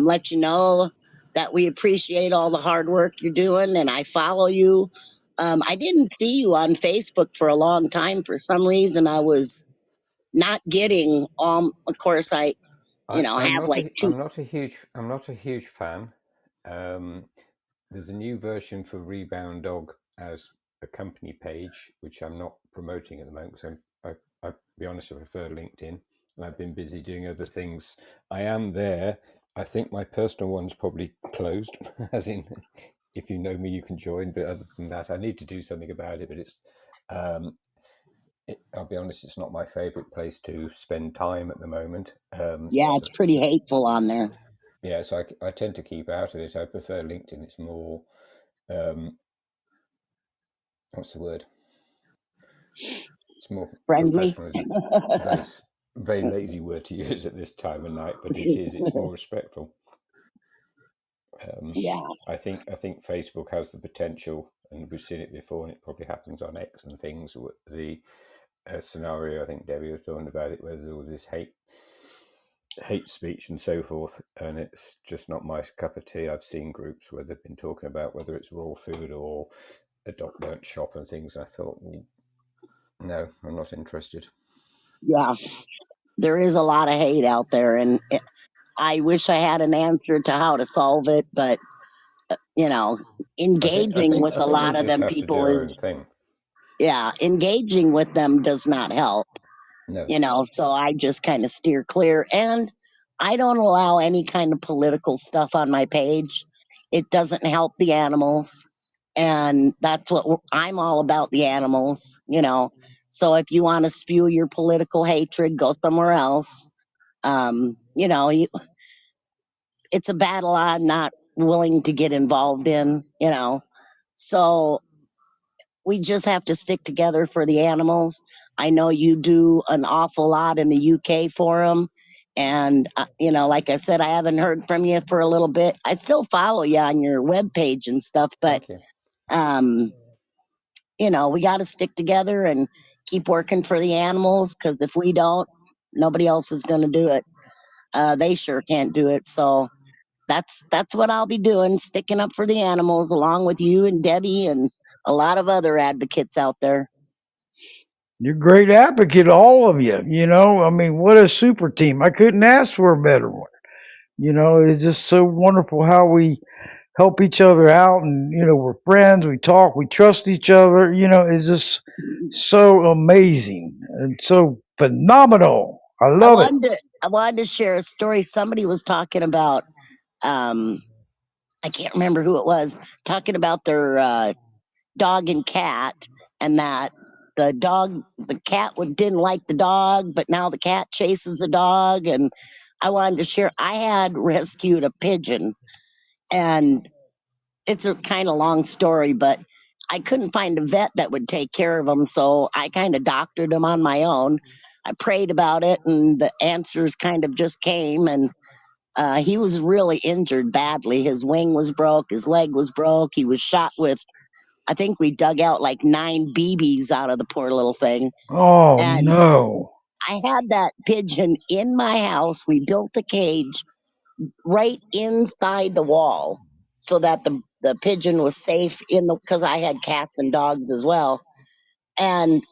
let you know that we appreciate all the hard work you're doing and I follow you. I didn't see you on Facebook for a long time. For some reason, I was not getting, of course, I, I'm have not like a two. I'm not a huge fan. Um, there's a new version for Reboundog as a company page, which I'm not promoting at the moment because I'll be honest, I prefer LinkedIn, and I've been busy doing other things. I am there. I think my personal one's probably closed, as in, if you know me, you can join. But other than that, I need to do something about it. But um, I'll be honest, it's not my favorite place to spend time at the moment. Yeah, So it's pretty hateful on there. yeah, so I tend to keep out of it. I prefer LinkedIn. It's more, um, what's the word? It's more Friendly. professional. Is very, very lazy word to use at this time of night, but it is. It's more respectful. Yeah. I think Facebook has the potential, and we've seen it before, and it probably happens on X and things. scenario. I think Debbie was talking about it, where there's all this hate speech and so forth, and it's just not my cup of tea. I've seen groups where they've been talking about whether it's raw food or a dog burnt shop and things. I thought, well, no, I'm not interested. Yeah, there is a lot of hate out there, and I wish I had an answer to how to solve it, but you know, I think I engaging think with I a think we lot of just them have to do people our is, own thing. yeah, engaging with them does not help. No. So I just kind of steer clear, and I don't allow any kind of political stuff on my page. It doesn't help the animals, and that's what I'm all about, the animals. So if you want to spew your political hatred, go somewhere else. It's a battle I'm not willing to get involved in. So we just have to stick together for the animals. I know you do an awful lot in the UK for them. And, like I said, I haven't heard from you for a little bit. I still follow you on your webpage and stuff, but, Thank you. um, we got to stick together and keep working for the animals, because if we don't, nobody else is going to do it. They sure can't do it. So that's what I'll be doing, sticking up for the animals along with you and Debbie and a lot of other advocates out there. You're a great advocate, all of you. I mean, what a super team. I couldn't ask for a better one. It's just so wonderful how we help each other out, and we're friends. We talk. We trust each other. It's just so amazing and so phenomenal. I I love it. wanted to I wanted to share a story. Somebody was talking about, um I can't remember who it was, talking about their dog and cat, and that the cat didn't like the dog, but now the cat chases the dog. And I wanted to share, I had rescued a pigeon, and it's a kind of long story, but I couldn't find a vet that would take care of him, so I kind of doctored him on my own. I prayed about it, and the answers kind of just came. And he was really injured badly. His wing was broke, his leg was broke. He was shot with, I think we dug out like 9 BBs out of the poor little thing. Oh And no. I had that pigeon in my house. We built the cage right inside the wall so that the pigeon was safe because I had cats and dogs as well. And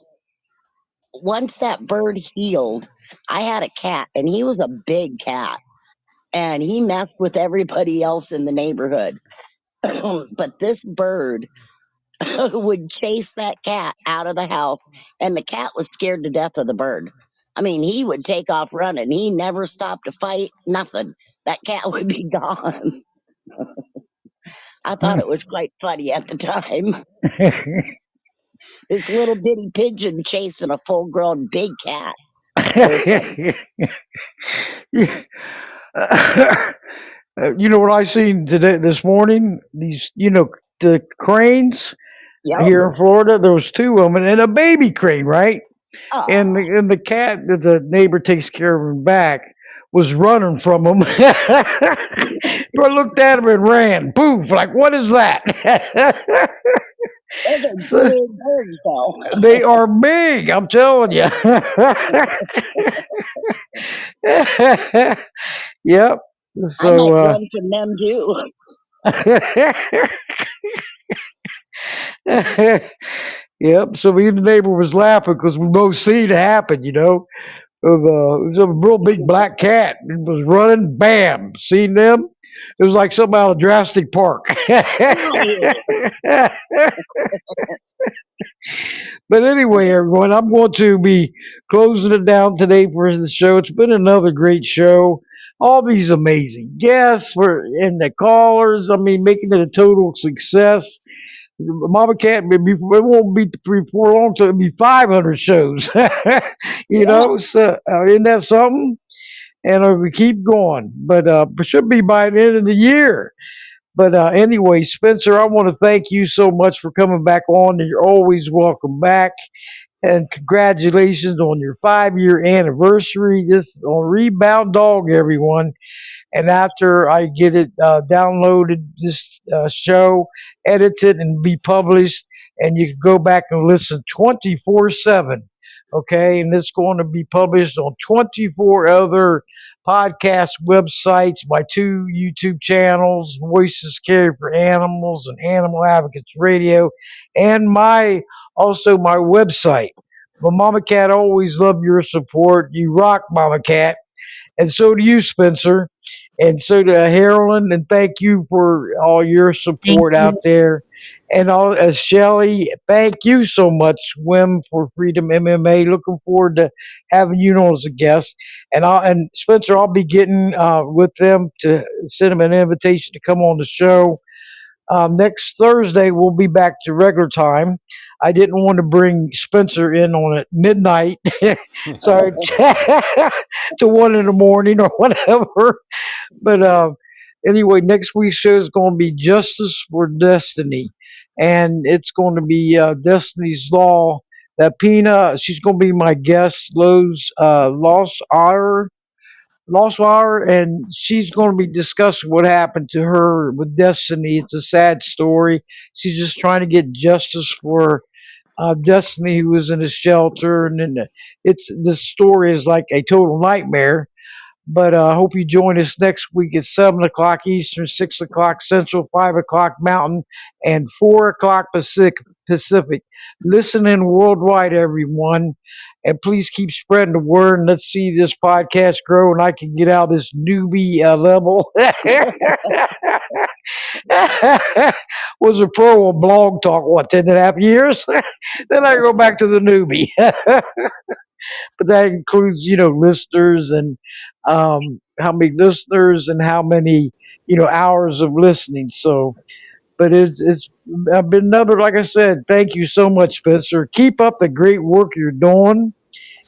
once that bird healed, I had a cat, and he was a big cat, and he messed with everybody else in the neighborhood. But this bird would chase that cat out of the house, and the cat was scared to death of the bird. I mean, he would take off running. He never stopped to fight, nothing. That cat would be gone. I thought it was quite funny at the time. This little bitty pigeon chasing a full grown big cat. It was funny. What I seen today this morning? These, the cranes Yep. here in Florida. There was two of them, and a baby crane, right? And Ah, the cat that the neighbor takes care of him back was running from him. So I looked at him and ran. Poof! Like, what is that? those are So big birds, though. they are big. I'm telling you. Yep. I might So. run from them too. Yep. So me and the neighbor was laughing because we both seen it happen. It was a real big black cat. It was running. Bam. Seen them. It was like something out of Jurassic Park. Really? But anyway, everyone, I'm going to be closing it down today for the show. It's been another great show. All these amazing guests were and the callers. I mean, making it a total success. Mama Cat, it won't be before long till it'll be 500 shows. Yeah. So isn't that something? And we keep going, but it should be by the end of the year. But anyway, Spencer, I want to thank you so much for coming back on, and you're always welcome back. And congratulations on your 5 year anniversary. This is on Reboundog, everyone. And after I get it downloaded, this show, edited, and be published, and you can go back and listen 24/7 Okay, and it's going to be published on 24 other podcast websites, my two YouTube channels, Voices Carry for Animals and Animal Advocates Radio, and my also my website. But Mama Cat, always love your support. You rock, Mama Cat, and so do you, Spencer, and so do Harlan. And thank you for all your Thank support out you. there. And all, Shelly, thank you so much, Swim for Freedom MMA. Looking forward to having you on as a guest. And Spencer, I'll be getting with them to send them an invitation to come on the show. Next Thursday, we'll be back to regular time. I didn't want to bring Spencer in on at midnight, sorry, to 1 in the morning or whatever. But anyway, next week's show is going to be Justice for Destiny, and it's going to be Destiny's Law. That Pina, she's going to be my guest. Lost Hour, and she's going to be discussing what happened to her with Destiny. It's a sad story. She's just trying to get justice for Destiny, who was in a shelter, and then it's the story is like a total nightmare. But I hope you join us next week at 7 o'clock Eastern, 6 o'clock Central, 5 o'clock Mountain, and 4 o'clock Pacific. Listen in worldwide, everyone. And please keep spreading the word. And let's see this podcast grow, and I can get out of this newbie level. Was a pro on Blog Talk, what, 10.5 years? Then I go back to the newbie. But that includes, listeners and how many listeners and how many, hours of listening. So, but it's been another, like I said, thank you so much, Spencer. Keep up the great work you're doing,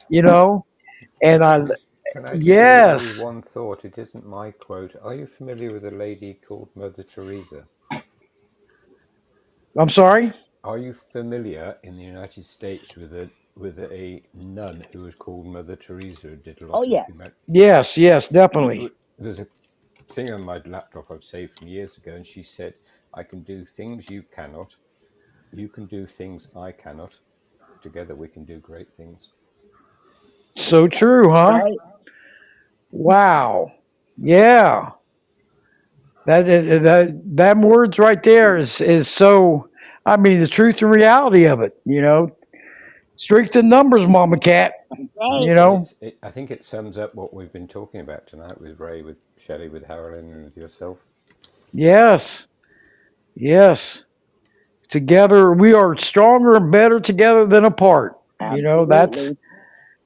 you know, and Excellent. Can I just leave you with yes, one thought? It isn't my quote. Are you familiar with a lady called Mother Teresa? I'm sorry. Are you familiar in the United States with a nun who was called Mother Teresa who did a Oh, lot of yeah. humanity? Yes, yes, definitely. There's a thing on my laptop I've saved from years ago, and she said, "I can do things you cannot. You can do things I cannot. Together we can do great things." So true, That's huh? right. Wow. Yeah. That words right there is so. I mean, the truth and reality of it. Strength in numbers, Mama Cat. Right. You Yes, and know. I think it sums up what we've been talking about tonight with Ray, with Shelley, with Harolyn, and with yourself. Yes. Yes. Together we are stronger and better together than apart. That's Absolutely.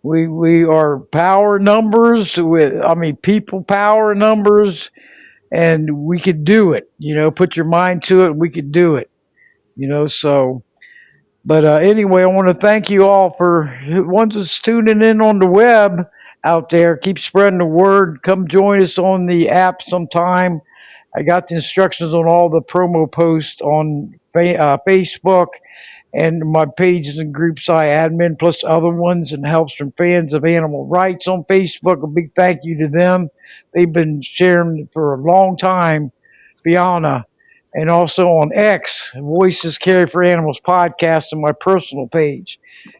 we are power numbers with I mean people power numbers, and we could do it. Put your mind to it, we could do it. So but anyway, I want to thank you all for ones that's tuning in on the web out there. Keep spreading the word. Come join us on the app sometime. I got the instructions on all the promo posts on Facebook and my pages and groups I admin, plus other ones, and helps from fans of animal rights on Facebook. A big thank you to them. They've been sharing for a long time, Fiona, and also on X, Voices Carry for Animals podcast on my personal page.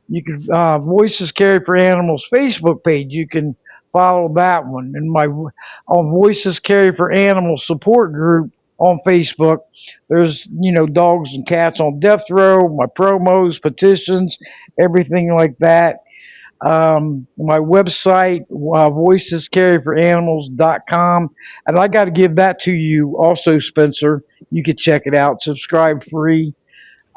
You can Voices Carry for Animals Facebook page. You can follow that one, and my on Voices Carry for Animals support group on Facebook. There's dogs and cats on death row, my promos, petitions, everything like that. My website, voicescarryforanimals.com. And I got to give that to you also, Spencer. You could check it out, subscribe free.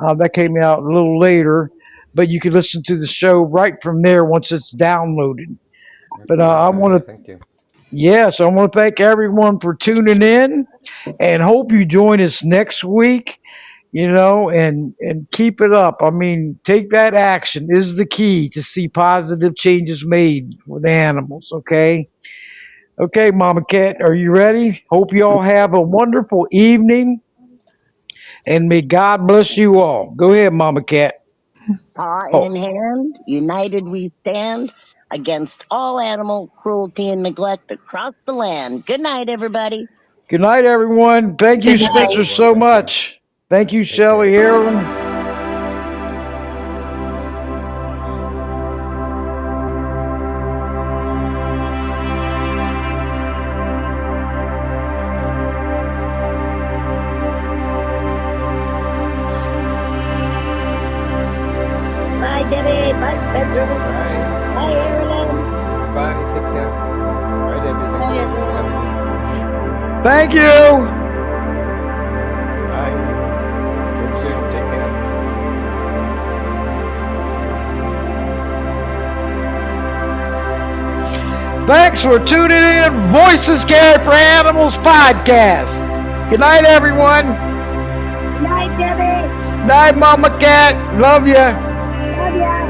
That came out a little later, but you can listen to the show right from there once it's downloaded. But Okay, I that's want lovely. to, Thank you. yes, I want to thank everyone for tuning in, and hope you join us next week. And keep it up. I mean, take that action is the key to see positive changes made with animals. Okay, Mama Cat, are you ready? Hope you all have a wonderful evening, and may God bless you all. Go ahead, Mama Cat. Paw Oh, in hand, united we stand against all animal cruelty and neglect across the land. Good night, everybody. good night, everyone. Thank Good you, Good night, Spencer, night. everyone. so Thank you. much. Thank you, Take Shelley care. Harlan. Debbie. Bye, Spencer. Bye. Bye, Erin. Bye. Take care. Bye, Debbie. Thank Night, you very much for everyone. having me. Thank you. Bye. Talk soon. Take care. Thanks for tuning in Voices Care for Animals podcast. Good night, everyone. Good night, Debbie. Night, Mama Cat. Love ya. Love ya.